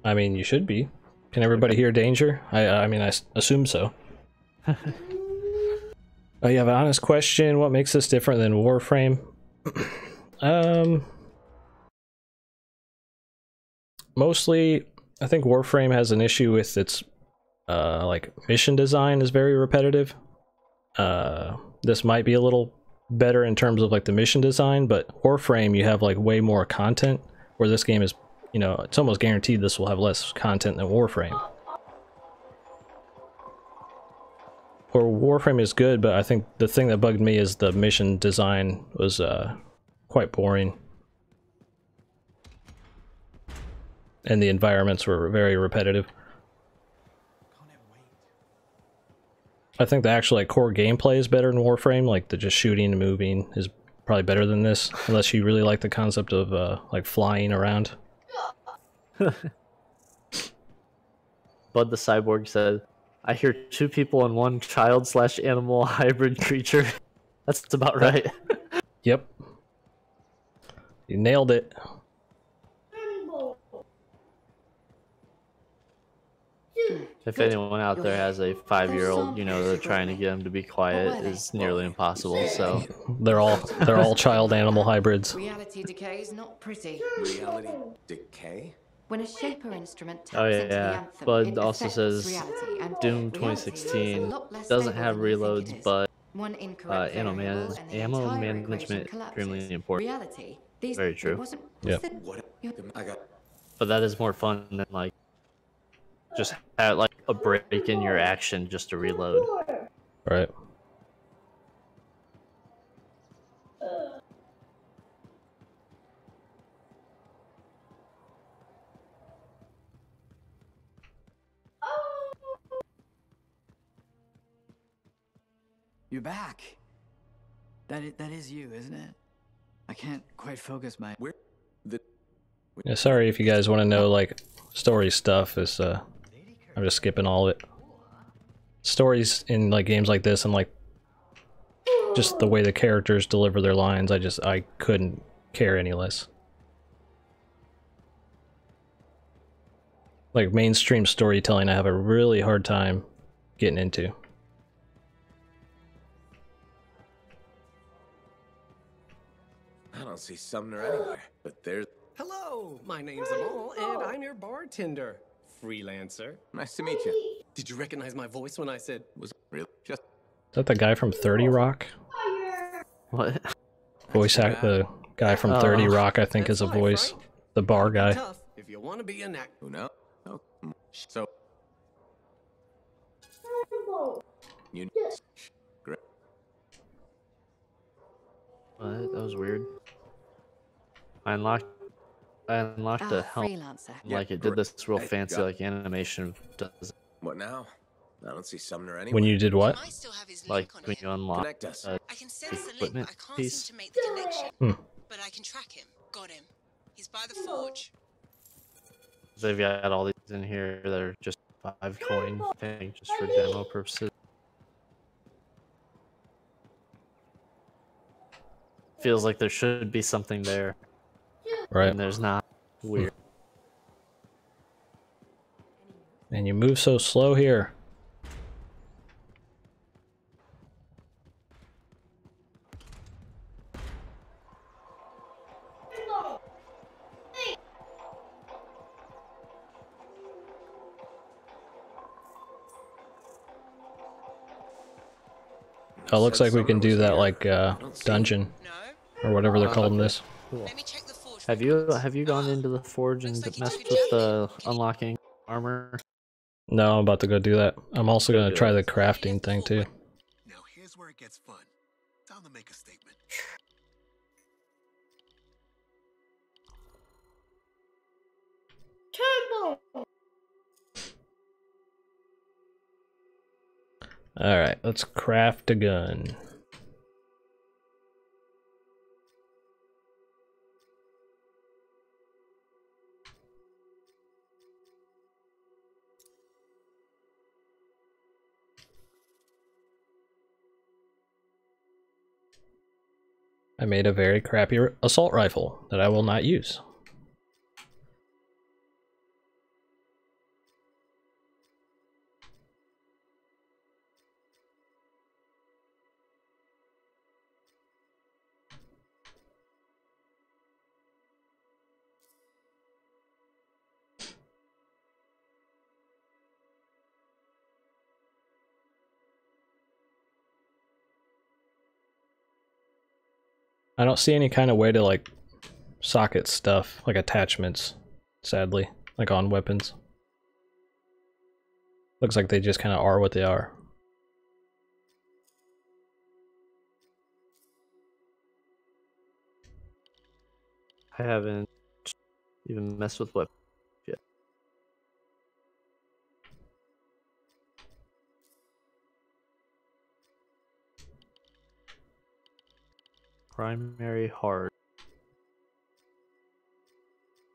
I mean, you should be. Can everybody hear Danger? I mean, I assume so. Oh, you have an honest question. What makes this different than Warframe? Mostly, I think Warframe has an issue with its like mission design is very repetitive. This might be a little better in terms of like the mission design, but Warframe you have like way more content, where this game is, you know, it's almost guaranteed this will have less content than Warframe. Or Warframe is good, but I think the thing that bugged me is the mission design was quite boring. And the environments were very repetitive. I think the actual like core gameplay is better in Warframe, like the just shooting and moving is probably better than this, unless you really like the concept of like flying around. Bud the Cyborg said, I hear 2 people and 1 child/animal hybrid creature. That's about right. Yep. You nailed it. If anyone out there has a 5-year-old, you know, they're trying to get them to be quiet is nearly impossible, so... They're all child-animal hybrids. Reality decay is not pretty. Reality decay? When a shaper instrument taps Oh into the yeah, anthem, Bud it also affects says reality, and Doom reality is a 2016 lot less doesn't stable have than you think it reloads, is. but One incorrect ammo variable and the entire equation management extremely collapses. important. Reality, these, Very it true. wasn't- Yep. What? I got. But that is more fun than like just have like a break in your action just to reload. Right. You're back. That is you, isn't it? I can't quite focus my... Where? The. Yeah, sorry if you guys want to know like story stuff. Is I'm just skipping all of it. Stories in like games like this and like just the way the characters deliver their lines, I couldn't care any less. Like mainstream storytelling, I have a really hard time getting into. I don't see Sumner anywhere, but there's. Hello, my name's Amal, and I'm your bartender. Freelancer. Nice to meet you. Did you recognize my voice when I said... Was really just. Is that the guy from 30 Rock? What? Voice act the guy from 30 Rock, I think, That's is a life, voice. right? The bar guy. Tough if you want to be an actor. Who knows? Oh, so. You. Great. What? That was weird. I unlocked a helmet. Freelancer. Like it did this real Hey, fancy got- like animation does. What now? I don't see Sumner anywhere. When you did what? I still have his Like link on when him. you unlock Connect us. I can sense the link, equipment but I can't piece. seem to make the connection. But I can track him. Got him. He's by the forge. They've got all these in here that are just 5 coin thing just for demo purposes. Feels like there should be something there, Right. and there's not. Weird. And you move so slow here. Oh, looks like we can do that like I don't see dungeon No? or whatever they're called in this. Cool. Let me check the forge. Have you gone into the forge and Looks like you messed took a with the jacket. unlocking armor? No, I'm about to go do that. I'm also Go gonna do try it. the crafting thing too. Now here's where it gets fun. Time to make a statement. Alright, let's craft a gun. I made a very crappy assault rifle that I will not use. I don't see any kind of way to like socket stuff, like attachments, sadly, like on weapons. Looks like they just kind of are what they are. I haven't even messed with weapons yet. Primary hard.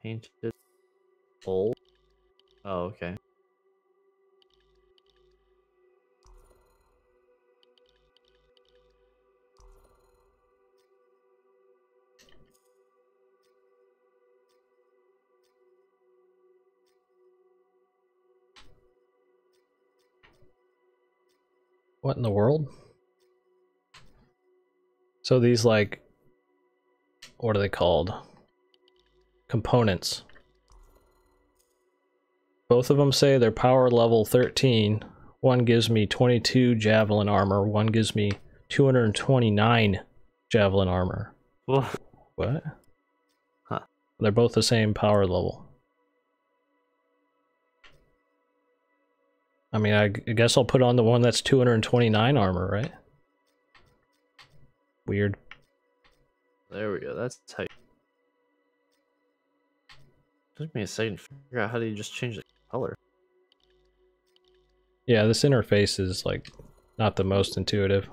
Painted gold. Oh, okay. What in the world? So these like, what are they called? Components. Both of them say they're power level 13. One gives me 22 javelin armor, one gives me 229 javelin armor. What? What? Huh. They're both the same power level. I mean, I guess I'll put on the one that's 229 armor, right? Weird. There we go. That's how. Took me a second to figure out how do you just change the color. Yeah, this interface is like not the most intuitive.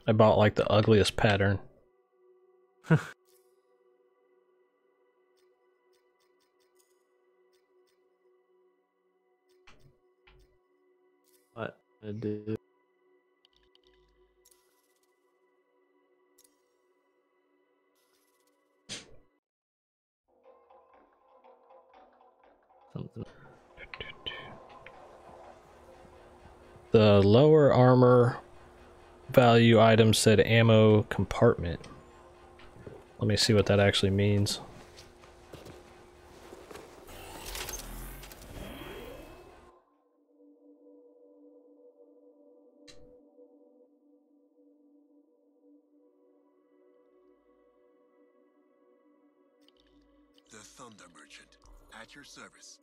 I bought like the ugliest pattern. What I do? Something. The lower armor value item said ammo compartment. Let me see what that actually means. The Thunder Merchant, at your service.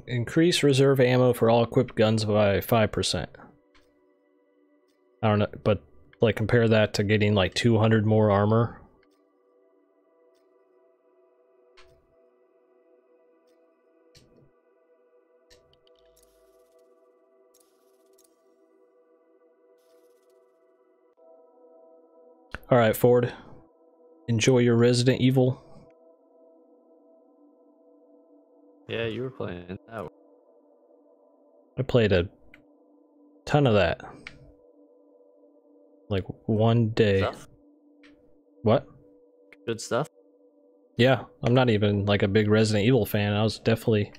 Increase reserve ammo for all equipped guns by 5%. I don't know, but like compare that to getting like 200 more armor. Alright, Ford. Enjoy your Resident Evil. Yeah, you were playing that. I played a ton of that. Like one day. Stuff? What? Good stuff. Yeah, I'm not even like a big Resident Evil fan. I was definitely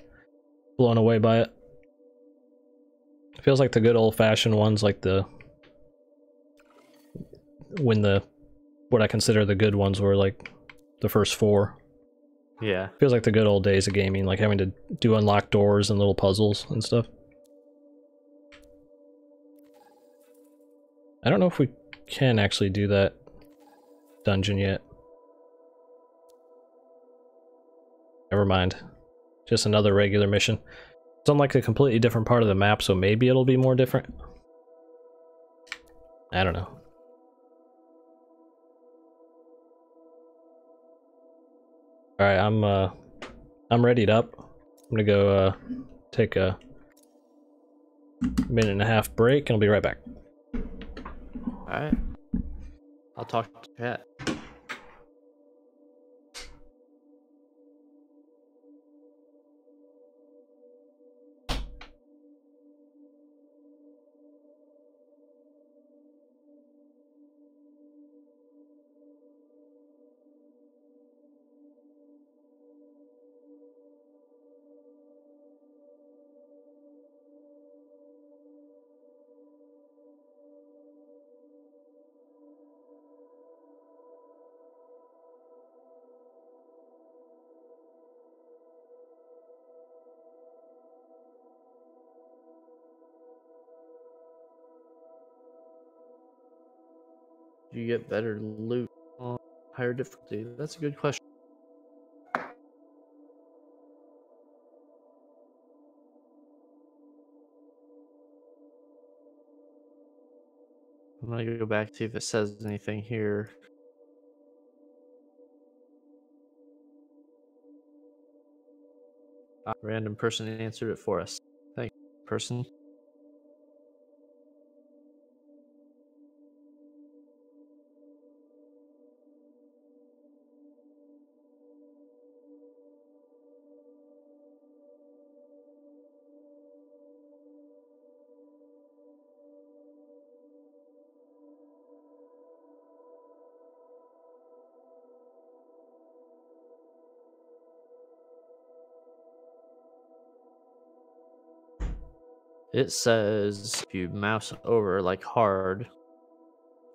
blown away by it. It feels like the good old-fashioned ones, like what I consider the good ones were like the first 4. Yeah. Feels like the good old days of gaming, like having to do unlock doors and little puzzles and stuff. I don't know if we can actually do that dungeon yet. Never mind. Just another regular mission. It's on like a completely different part of the map, so maybe it'll be more different. I don't know. Alright, I'm readied up. I'm gonna go take a minute and a half break and I'll be right back. Alright. I'll talk to chat. Do you get better loot on higher difficulty? That's a good question. I'm gonna go back to see if it says anything here. A random person answered it for us. Thank you, person. It says if you mouse over like hard,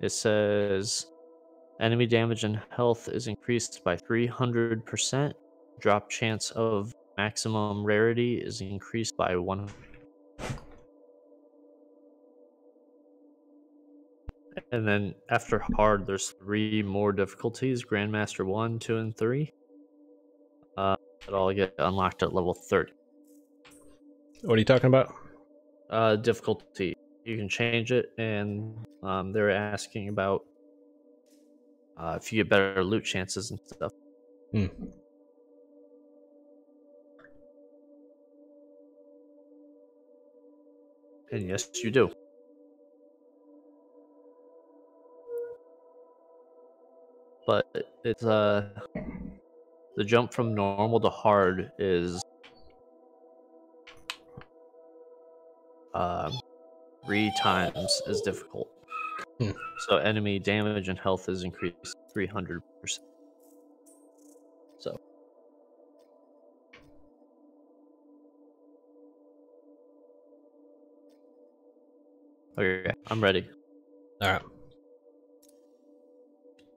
it says enemy damage and health is increased by 300%. Drop chance of maximum rarity is increased by 1. And then after hard, there's 3 more difficulties: Grandmaster 1, 2, and 3. That all get unlocked at level 30. What are you talking about? Difficulty. You can change it, and they're asking about if you get better loot chances and stuff. Hmm. And yes, you do. But it's the jump from normal to hard is 3 times as difficult. Hmm. So enemy damage and health is increased 300%. So okay, I'm ready. Alright.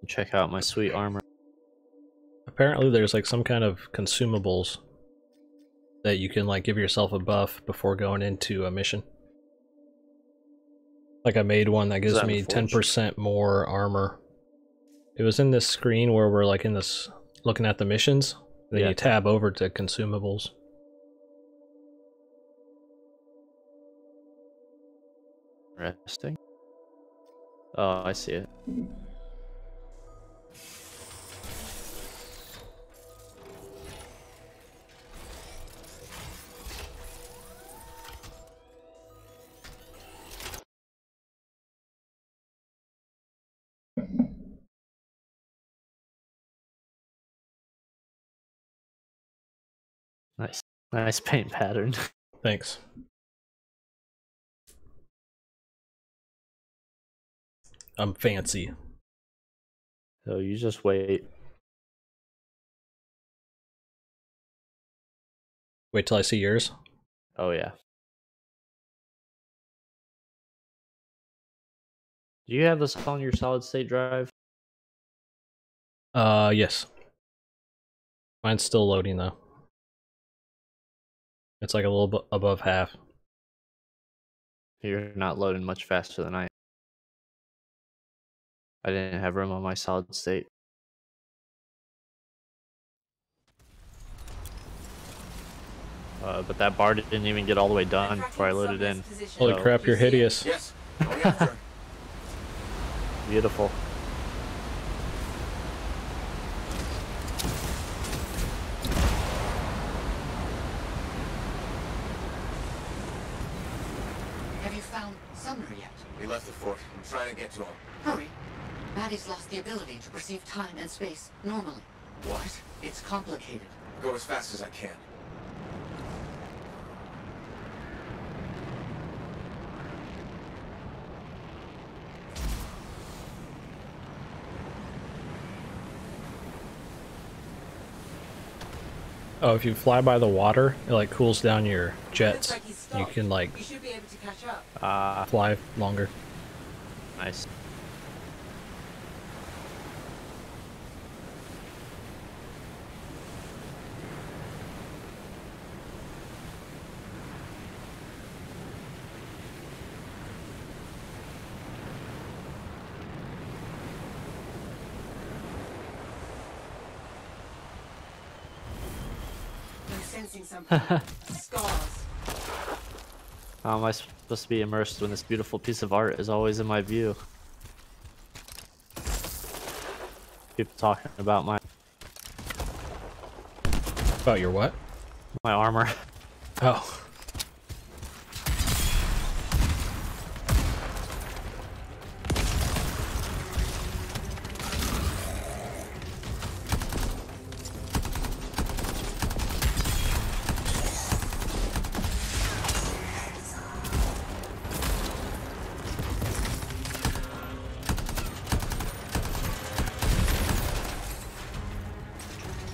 Check out my sweet armor. Apparently there's like some kind of consumables that you can like give yourself a buff before going into a mission. Like I made one that gives me 10% more armor. It was in this screen where we're like in this looking at the missions. Then you tab over to consumables. Interesting. Oh, I see it. Nice paint pattern. Thanks. I'm fancy. So you just wait. Wait till I see yours. Oh yeah. Do you have this on your solid state drive? Yes. Mine's still loading though. It's like a little bit above half. You're not loading much faster than I am. I didn't have room on my solid state. But that bar didn't even get all the way done before I loaded in. Holy crap, you're hideous. Yes. Going after. Beautiful. Have you found Sumner yet? He left the fort. I'm trying to get to him. Hurry. Maddie's lost the ability to perceive time and space normally. What? It's complicated. Go as fast as I can. Oh, if you fly by the water, it like cools down your jets. Looks like he's You stopped. can like You should be able to catch up. fly longer. Nice. I'm sensing something. Scars. How am I supposed to be immersed when this beautiful piece of art is always in my view? People talking about About your what? my armor. Oh.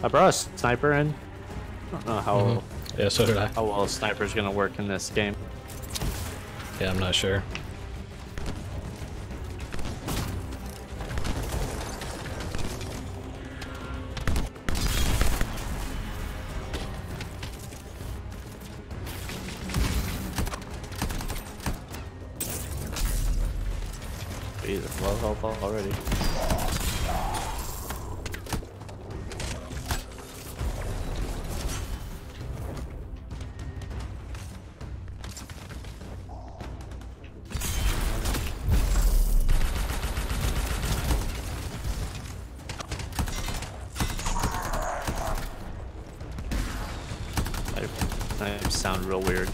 I brought a sniper in. I don't know how Yeah, so did I. how well a sniper's gonna work in this game. Yeah, I'm not sure. Jesus, low health already. I sound real weird.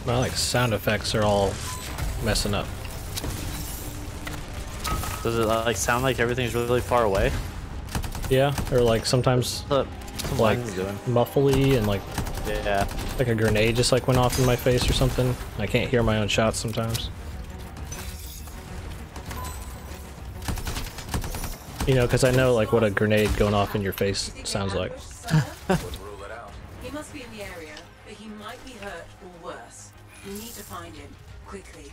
My like sound effects are all messing up. Does it like sound like everything's really far away? Yeah, or like sometimes What like mine's doing? muffly and like Yeah. like a grenade just like went off in my face or something. I can't hear my own shots sometimes. You know, because I know like what a grenade going off in your face sounds like. Wouldn't rule it out. He must be in the area, but he might be hurt or worse. We need to find him quickly.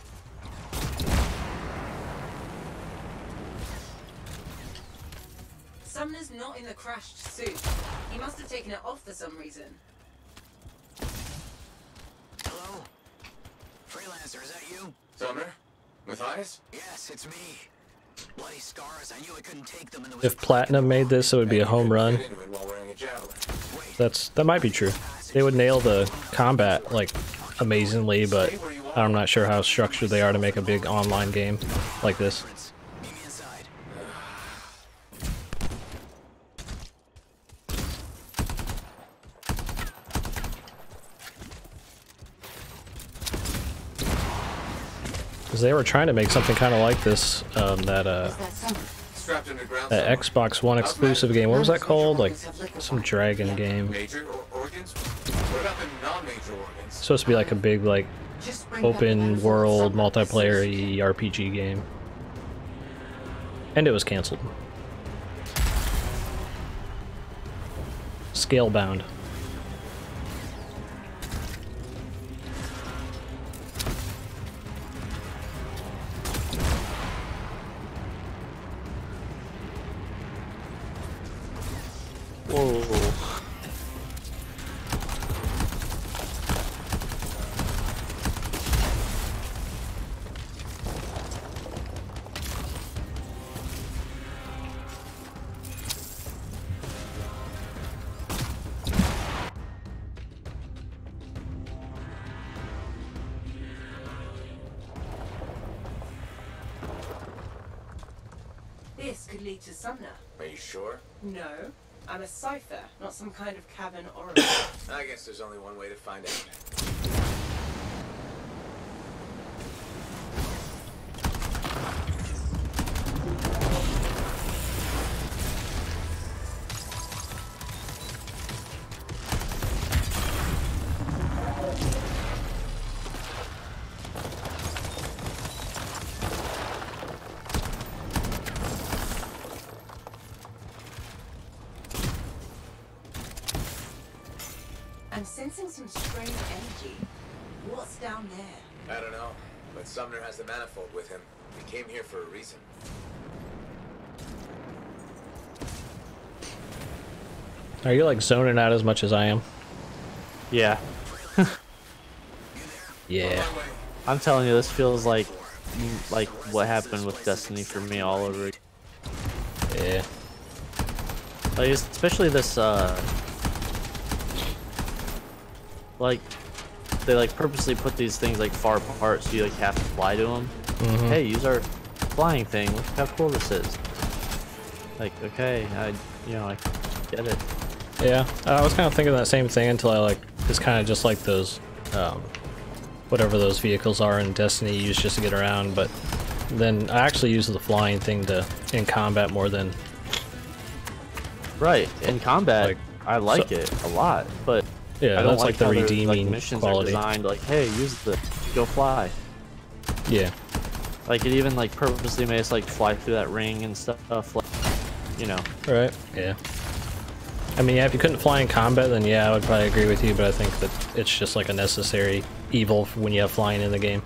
Sumner's not in the crashed suit. He must have taken it off for some reason. Hello? Freelancer, is that you? Sumner? Matthias? Yes, it's me. Bloody scars. I knew I couldn't take them. If Platinum made this, it would be a home run. While wearing a javelin. That might be true. They would nail the combat like amazingly, but I'm not sure how structured they are to make a big online game like this. Meet me inside. Because they were trying to make something kind of like this, Strapped underground. that Xbox One exclusive game. What was that called? Like some dragon game. Major organs? What about the non-major organs? It's supposed to be like a big like open world multiplayer RPG game. And it was cancelled. Scalebound. Whoa. This could lead to Sumner. Are you sure? No, I'm a cipher, not some kind of cavern oracle. I guess there's only one way to find out. I'm sensing some strange energy. What's down there? I don't know, but Sumner has the manifold with him. He came here for a reason. Are you like zoning out as much as I am? Yeah. Yeah. I'm telling you, this feels like what happened with Destiny for me all over again. Yeah. Like, especially this, like, they like purposely put these things like far apart so you like have to fly to them. Mm-hmm. Hey, use our flying thing. Look how cool this is. Like, okay, I get it. Yeah, I was kind of thinking that same thing until I like, it's kind of just like those, whatever those vehicles are in Destiny you use just to get around, but then I actually use the flying thing in combat more than... Right, in combat, Like, I like it a lot, but yeah, I don't that's like the how their, redeeming missions quality. are designed, like, hey, use the, go fly. Yeah. Like, it even, like, purposely made us, like, fly through that ring and stuff, like, you know. Right, yeah. I mean, yeah, if you couldn't fly in combat, then yeah, I would probably agree with you, but I think that it's just like a necessary evil when you have flying in the game.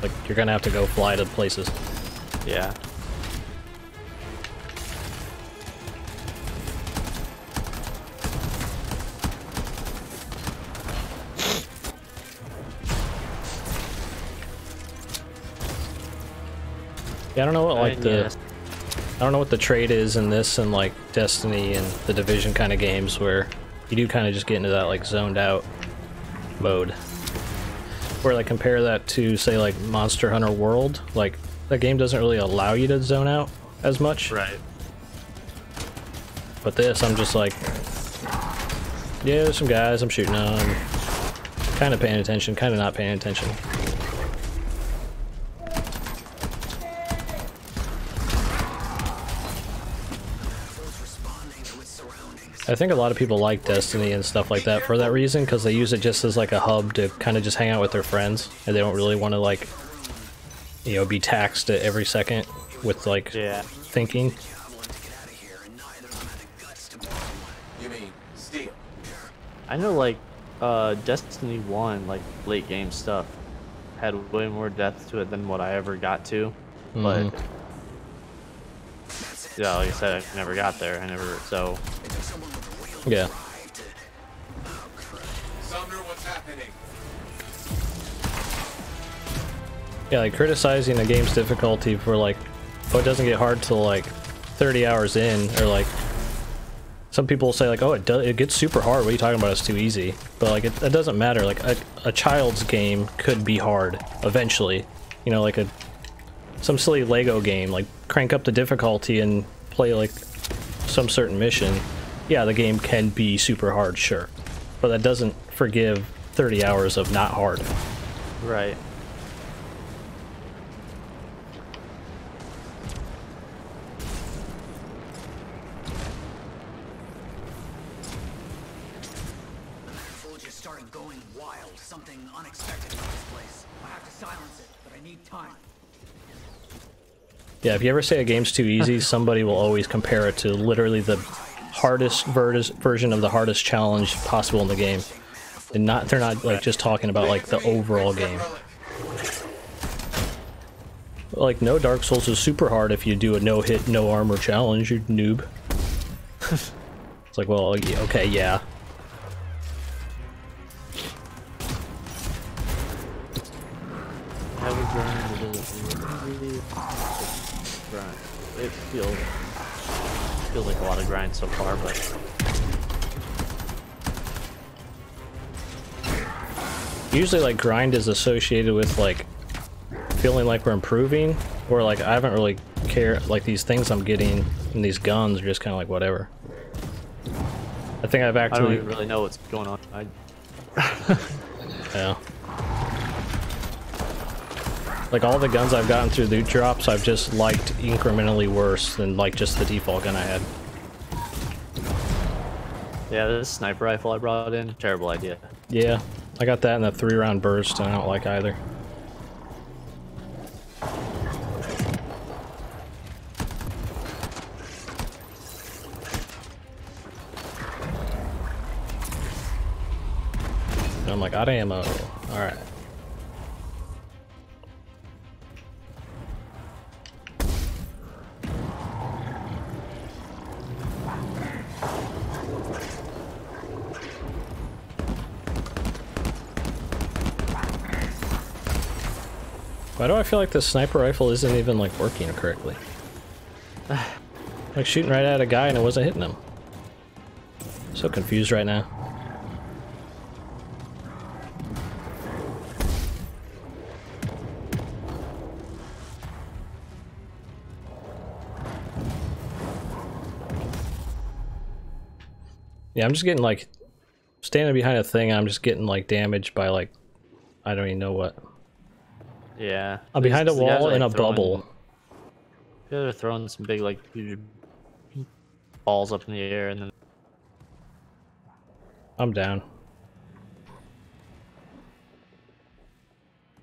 Like, you're gonna have to go fly to places. Yeah. Yeah, I don't know what like Yes. I don't know what the trade is in this and like Destiny and the Division kind of games where you do kind of just get into that like zoned out mode. Where like compare that to say like Monster Hunter World, like that game doesn't really allow you to zone out as much. Right. But this, I'm just like, yeah, there's some guys I'm shooting on, kind of paying attention, kind of not paying attention. I think a lot of people like Destiny and stuff like that for that reason, because they use it just as like a hub to kind of just hang out with their friends, and they don't really want to like, you know, be taxed at every second with like thinking. You mean steal? I know, like, Destiny 1, like, late game stuff had way more depth to it than what I ever got to, but, yeah, like I said, I never got there, so... Yeah. Sumner, what's happening? Yeah, like criticizing a game's difficulty for like, oh, it doesn't get hard till like 30 hours in, or like some people say like, oh, it gets super hard. What are you talking about? It's too easy. But like it doesn't matter. Like a child's game could be hard eventually. You know, like some silly Lego game. Like crank up the difficulty and play like some certain mission. Yeah, the game can be super hard, sure, but that doesn't forgive 30 hours of not hard. Right. Forge is starting going wild. Something unexpected about this place. I have to silence it, but I need time. Yeah, if you ever say a game's too easy, somebody will always compare it to literally the hardest version of the hardest challenge possible in the game. And they're not like just talking about like the overall game. Like, no, Dark Souls is super hard if you do a no-hit, no-armor challenge, you noob. It's like, well, okay, yeah. It feels like a lot of grind so far, but usually like grind is associated with like feeling like we're improving, or like I haven't really cared, like these things I'm getting and these guns are just kind of like whatever. I think I've actually... I don't even really know what's going on. Yeah. Like all the guns I've gotten through loot drops, I've just liked incrementally worse than like just the default gun I had. Yeah, this sniper rifle I brought in, terrible idea. Yeah, I got that in a 3-round burst and I don't like either. And I'm like, out of ammo. Alright. Why do I feel like this sniper rifle isn't even like working correctly? Like shooting right at a guy and it wasn't hitting him. So confused right now. Yeah, I'm just getting like standing behind a thing and I'm just getting like damaged by like I don't even know what. Yeah. I'm behind a wall in a throwing, bubble. Yeah, they're throwing some big like huge balls up in the air and then I'm down.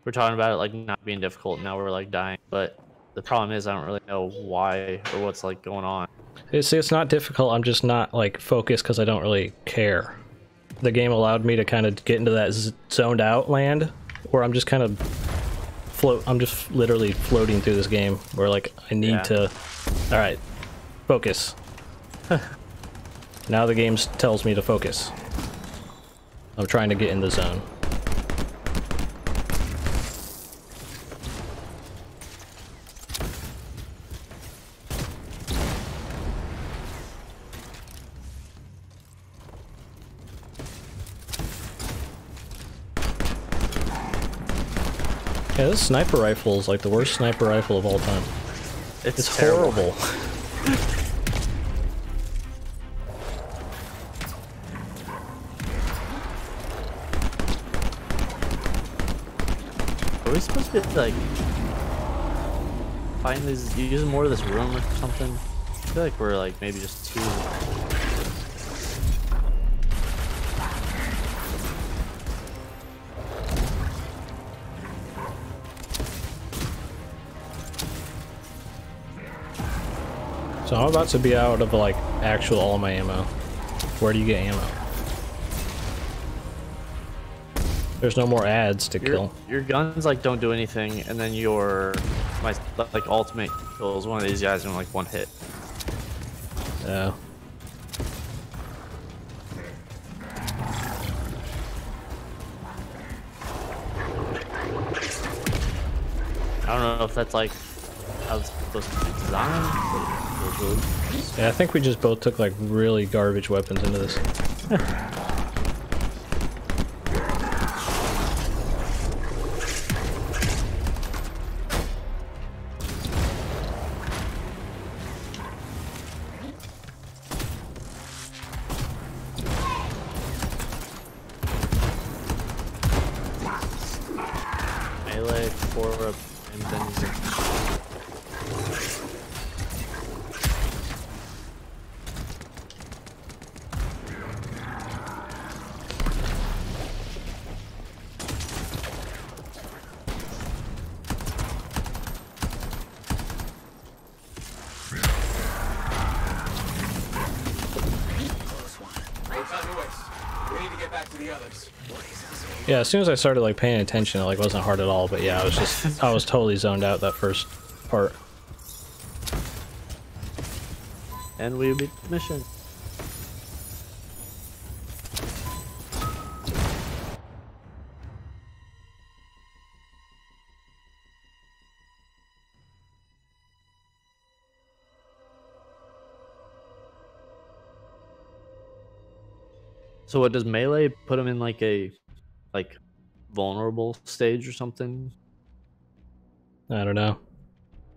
we're talking about it like not being difficult, and now we're like dying, but the problem is I don't really know why or what's like going on. It's not difficult, I'm just not like focused because I don't really care. The game allowed me to kind of get into that zoned out land where I'm just kind of I'm just literally floating through this game where like I need to, alright, focus. Now the game tells me to focus. I'm trying to get in the zone. Yeah, this sniper rifle is like the worst sniper rifle of all time. It's horrible. Are we supposed to like find these, use more of this room or something? I feel like we're like maybe just too. So I'm about to be out of like actual all my ammo. Where do you get ammo? There's no more ads to kill. Your guns like don't do anything, and then my like ultimate kills one of these guys in like one hit. Yeah. I don't know if that's like how it's supposed to be designed. But it feels really... Yeah, I think we just both took like really garbage weapons into this. Melee, 4 up, and then No time to waste. We need to get back to the others. Yeah, as soon as I started like paying attention, it like wasn't hard at all. But yeah, I was totally zoned out that first part. and we beat the mission. So what does melee put him in like a vulnerable stage or something? I don't know.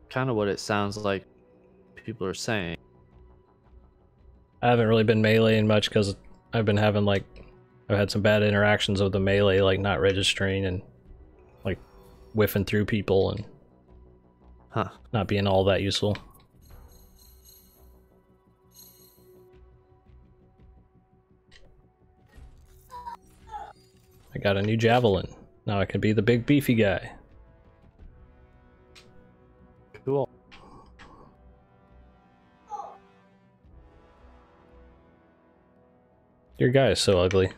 Kind of what it sounds like people are saying. I haven't really been meleeing much because I've been having like I've had some bad interactions with the melee, like not registering and like whiffing through people and not being all that useful. I got a new javelin. Now I can be the big beefy guy. Cool. Your guy is so ugly.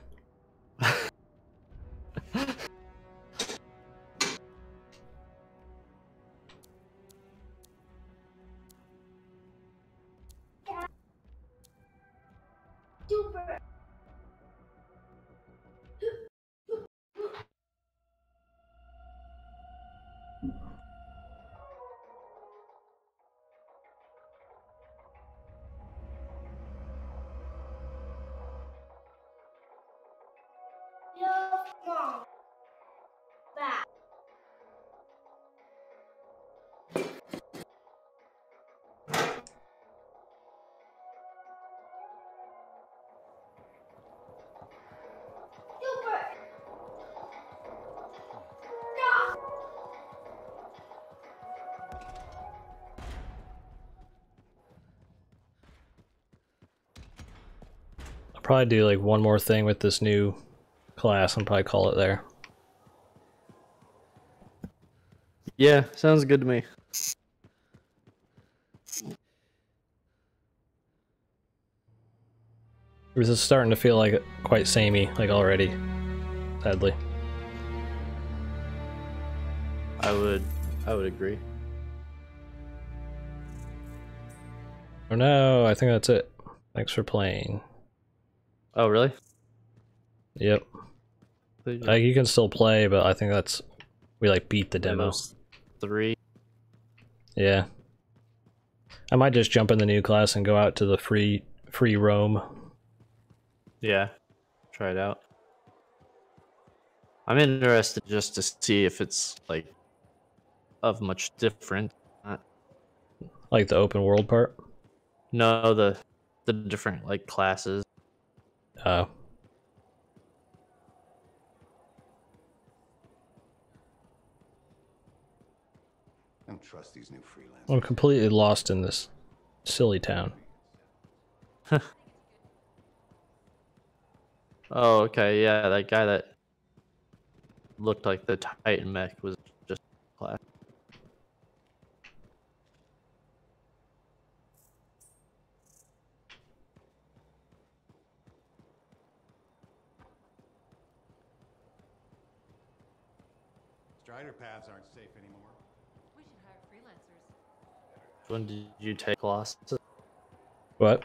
I'll probably do like one more thing with this new class and probably call it there. Yeah, sounds good to me. This is starting to feel like quite samey, like already, sadly. I would agree. Oh no, I think that's it. Thanks for playing. Oh, really? Yep. You can still play, but I think we like beat the demo. 3. Yeah. I might just jump in the new class and go out to the free roam. Yeah. Try it out. I'm interested just to see if it's like of much different. Like the open world part? No, the different like classes. Oh. Don't trust these new freelancers. I'm completely lost in this silly town. Oh, okay, yeah, that guy that looked like the Titan mech was just class. Strider paths aren't safe anymore. We should hire freelancers. When did you take Colossus? What?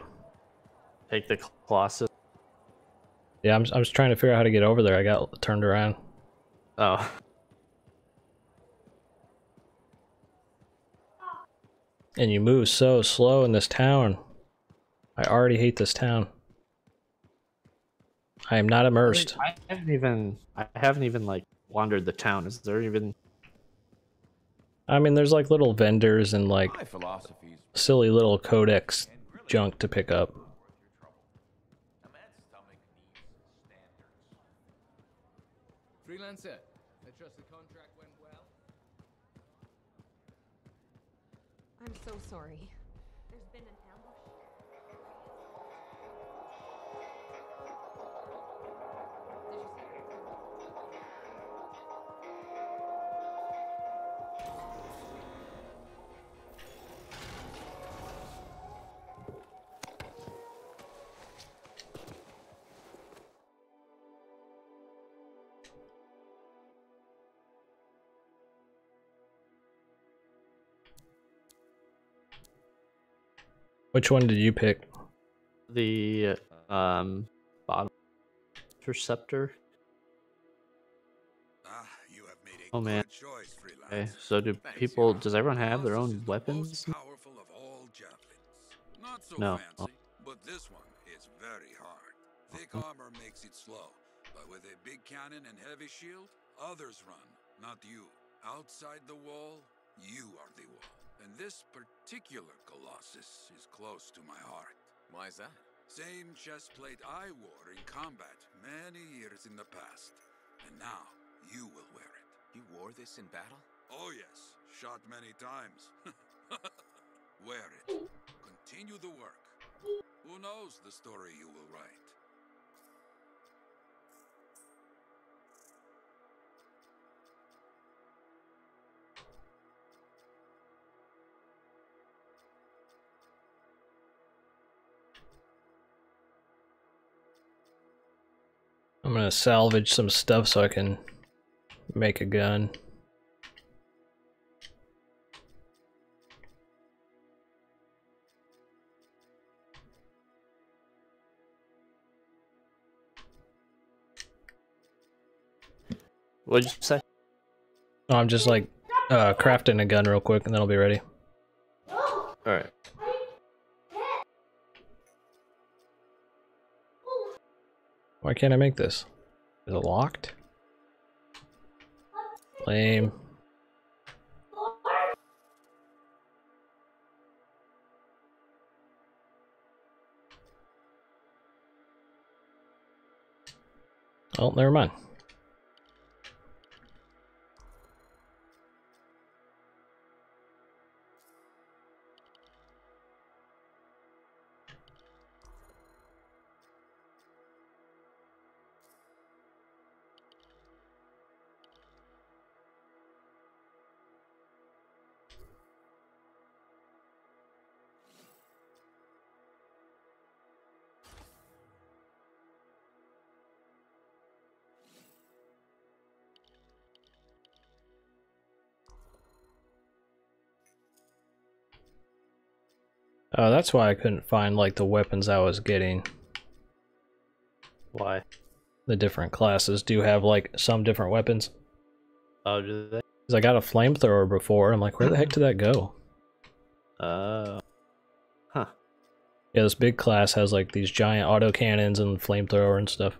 Take the Colossus? Yeah, I'm just trying to figure out how to get over there. I got turned around. Oh. And you move so slow in this town. I already hate this town. I am not immersed. I haven't even like wandered the town. Is there even? I mean, there's like little vendors and like silly little codex junk to pick up. Freelancer, I trust the contract went well. I'm so sorry. There's been an ambush. Which one did you pick? The bottom interceptor. You have made a Oh man. good choice, freelance. Okay, so do people? Does everyone have their own weapons? Powerful of all javelins. Not so No. fancy, but this one is very hard. Thick armor makes it slow, but with a big cannon and heavy shield, others run, not you. Outside the wall, you are the wall. And this particular colossus is close to my heart. Why is that? Same chest plate I wore in combat many years in the past. And now, you will wear it. You wore this in battle? Oh yes, shot many times. Wear it. Continue the work. Who knows the story you will write? I'm gonna salvage some stuff so I can make a gun. What'd you say? Oh, I'm just like crafting a gun real quick and then I'll be ready. Alright. Why can't I make this? Is it locked? Lame. Oh, never mind. Oh, that's why I couldn't find like the weapons I was getting. Why? The different classes do have like some different weapons. Oh, do they? Because I got a flamethrower before. I'm like, where the heck did that go? Huh. Yeah, this big class has like these giant autocannons and flamethrower and stuff.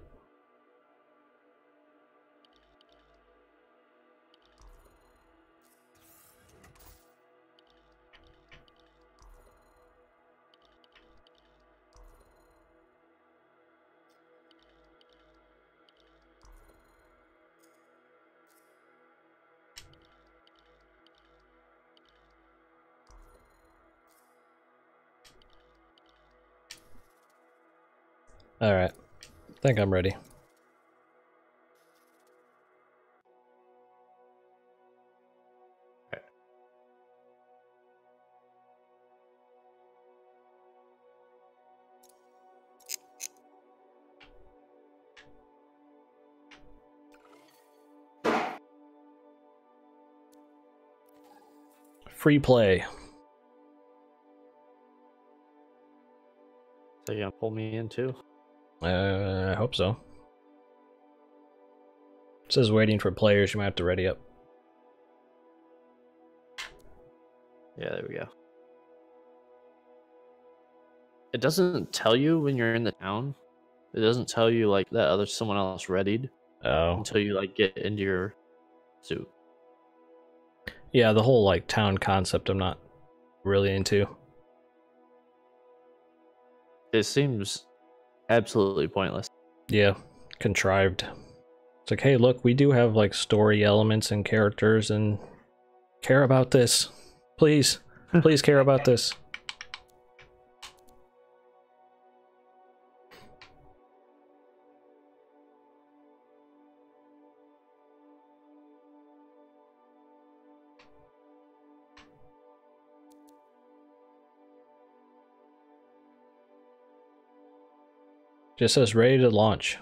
Alright, I think I'm ready. Free play. So you gonna pull me in too? I hope so. It says waiting for players, you might have to ready up. Yeah, there we go. it doesn't tell you when you're in the town. It doesn't tell you like that someone else readied until you like get into your suit. Yeah, the whole like town concept I'm not really into. It seems absolutely pointless. Yeah, contrived. It's like, hey, look, we do have like story elements and characters, and care about this. Please. Please care about this. Just says ready to launch.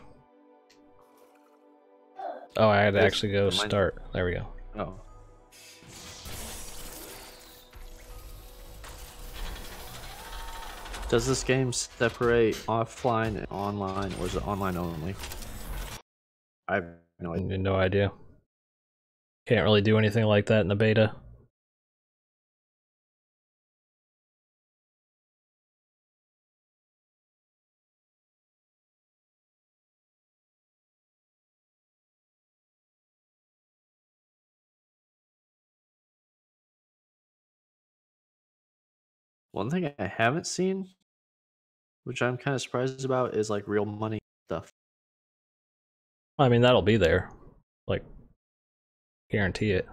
Oh, I had to actually go start. There we go. Oh. Does this game separate offline and online, or is it online only? I have no idea. No idea. Can't really do anything like that in the beta. One thing I haven't seen, which I'm kind of surprised about, is like real money stuff. I mean, that'll be there. Like, guarantee it.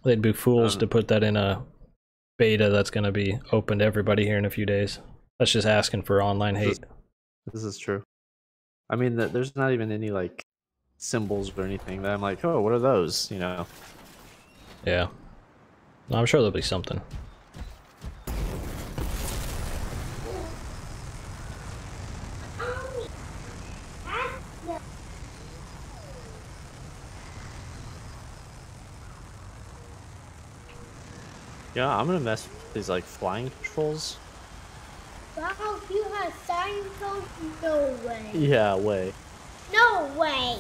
They'd be fools to put that in a beta that's going to be open to everybody here in a few days. That's just asking for online hate. This is true. I mean, there's not even any like symbols or anything that I'm like, oh, what are those? You know? Yeah. I'm sure there'll be something. Yeah, I'm gonna mess with these like flying controls. Wow, you have flying controls? No way. Yeah, way. No way.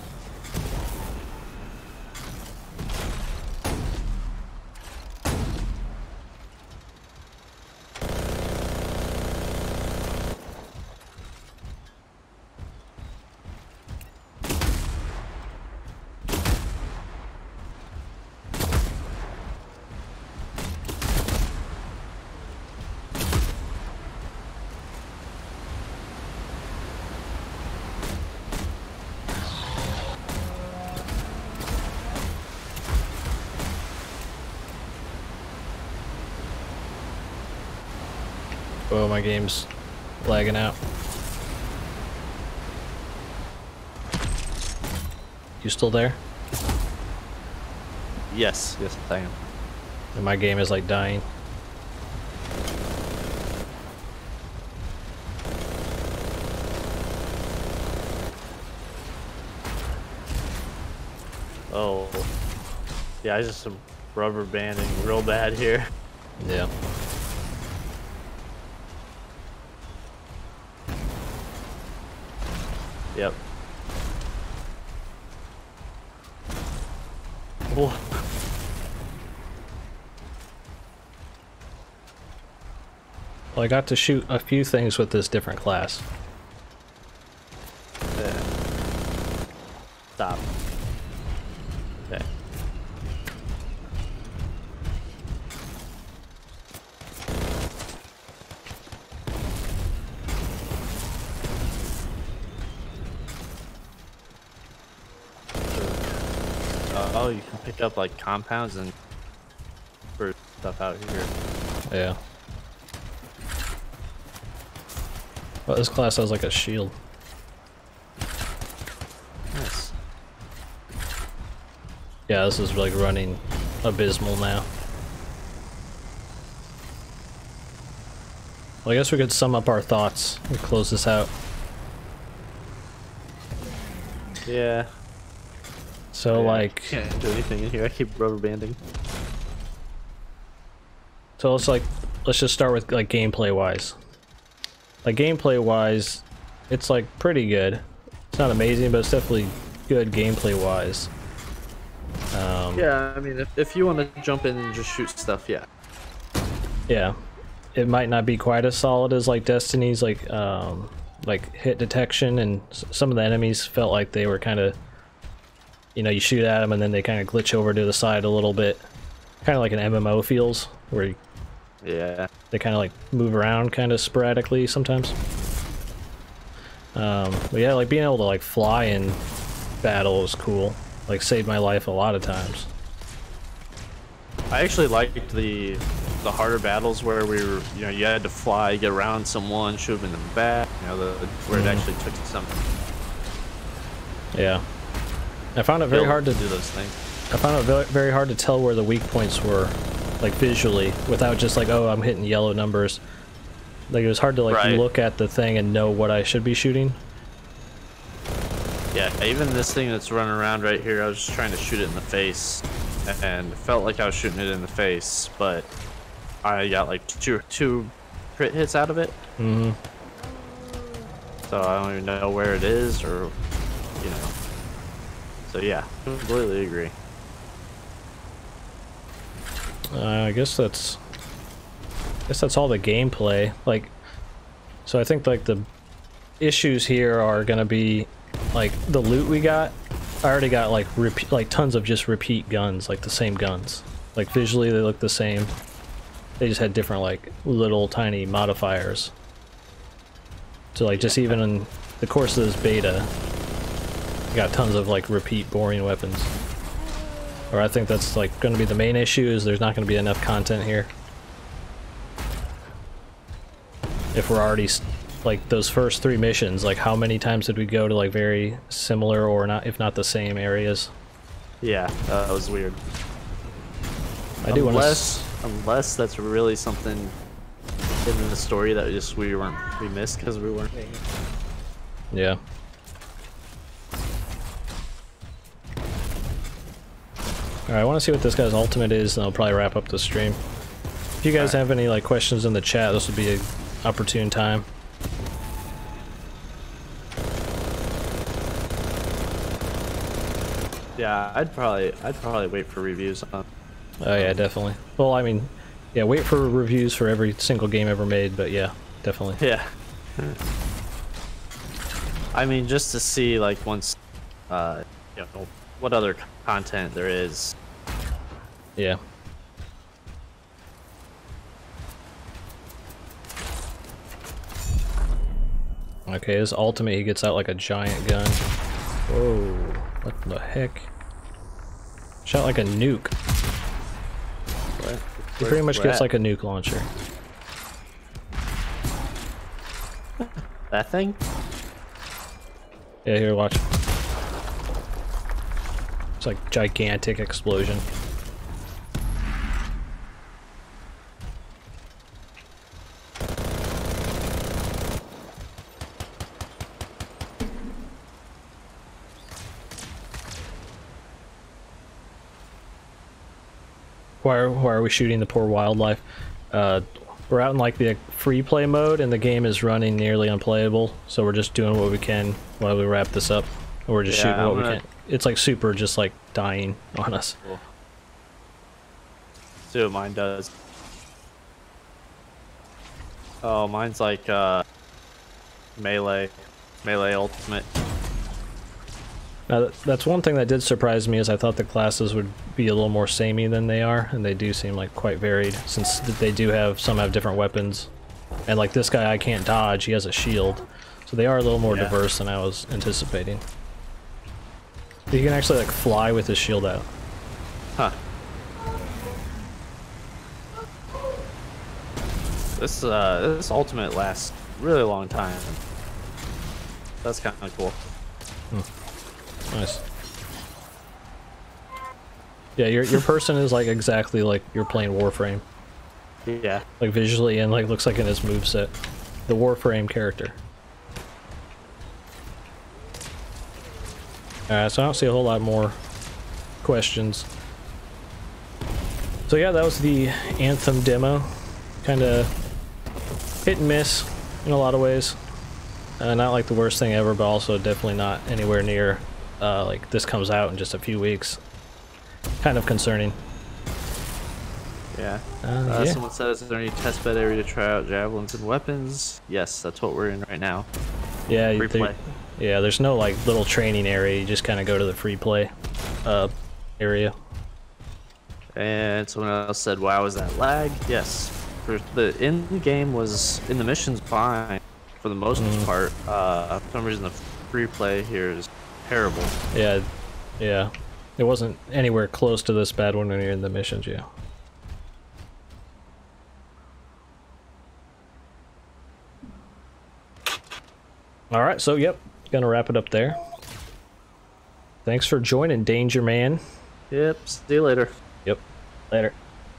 Oh, my game's lagging out. You still there? Yes, I am. And my game is like dying. Oh. Yeah, I just am rubber banding real bad here. Yeah. Yep. Whoa. Well, I got to shoot a few things with this different class. Stop. Okay. Oh, you can pick up like compounds and for stuff out here. Yeah. Well, this class has like a shield. Nice. Yeah, this is like running abysmal now. Well, I guess we could sum up our thoughts and close this out. Yeah. So like, can't do anything in here. I keep rubber banding. So let's just start with like gameplay wise. Like gameplay wise, it's like pretty good. It's not amazing, but it's definitely good gameplay wise. Yeah, I mean, if you want to jump in and just shoot stuff, yeah. Yeah. it might not be quite as solid as like Destiny's like hit detection, and some of the enemies felt like they were kind of, you know, you shoot at them and then they kind of glitch over to the side a little bit, kind of like an MMO feels, where you, yeah, they kind of like move around kind of sporadically sometimes. But yeah, like being able to like fly in battle was cool. Like saved my life a lot of times. I actually liked the harder battles where we were, you know, you had to fly, get around someone, shoot them in the back, you know, where it actually took some. Yeah, I found it very hard to do those things. I found it very hard to tell where the weak points were, like visually, without just like, oh, I'm hitting yellow numbers. Like it was hard to like look at the thing and know what I should be shooting. Yeah, even this thing that's running around right here, I was just trying to shoot it in the face, and it felt like I was shooting it in the face, but I got like two crit hits out of it. Mm-hmm. So I don't even know where it is, or, you know. So yeah, completely agree. I guess that's all the gameplay. Like, so I think like the issues here are gonna be like the loot we got. I already got like tons of just repeat guns, like the same guns. Like visually they look the same. They just had different like little tiny modifiers. So like just even in the course of this beta, I got tons of like repeat boring weapons. Or I think that's like going to be the main issue, is there's not going to be enough content here. If we're already like those first 3 missions, like how many times did we go to like very similar or not, if not the same areas? Yeah, that was weird. I do want unless that's really something in the story that just we missed because we weren't. Yeah. Alright, I want to see what this guy's ultimate is, and I'll probably wrap up the stream. If you guys have any like questions in the chat, this would be an opportune time. Yeah, I'd probably wait for reviews on. Oh yeah, definitely. Well, I mean, yeah, wait for reviews for every single game ever made, but yeah, definitely. Yeah. I mean, just to see like once, you know, what other content there is. Yeah. Okay, his ultimate, he gets out like a giant gun. Whoa, what the heck? Shot like a nuke. What? He pretty much gets like a nuke launcher. That thing? Yeah, here, watch. It's like gigantic explosion. Why are we shooting the poor wildlife? We're out in like the free play mode and the game is running nearly unplayable, so we're just doing what we can while we wrap this up. Or we're just shooting what we can. It's like super just like dying on us. Cool. See what mine does. Oh, mine's like melee ultimate. Now that's one thing that did surprise me, is I thought the classes would be a little more samey than they are, and they do seem like quite varied, since they do have, some have different weapons. And like this guy, I can't dodge, he has a shield. So they are a little more diverse than I was anticipating. You can actually like fly with his shield out. Huh. This ultimate lasts a really long time. That's kind of cool. Nice. Yeah, your person is like exactly like you're playing Warframe. Yeah. Like visually and like looks like in his moveset. The Warframe character. Alright, so I don't see a whole lot more questions. So yeah, that was the Anthem demo. Kinda hit and miss in a lot of ways. Not like the worst thing ever, but also definitely not anywhere near like this comes out in just a few weeks. Kind of concerning. Yeah. Yeah. Someone said, is there any testbed area to try out javelins and weapons? Yes, that's what we're in right now. Yeah, Free play. Yeah, there's no like little training area. You just kind of go to the free play area. And someone else said, wow, is that lag? Yes. The in-game was, in the missions, fine for the most part. For some reason, the free play here is terrible. Yeah, yeah. It wasn't anywhere close to this bad when you're in the missions, yeah. Alright, so yep, gonna wrap it up there. Thanks for joining, Danger Man. Yep, see you later. Yep, later.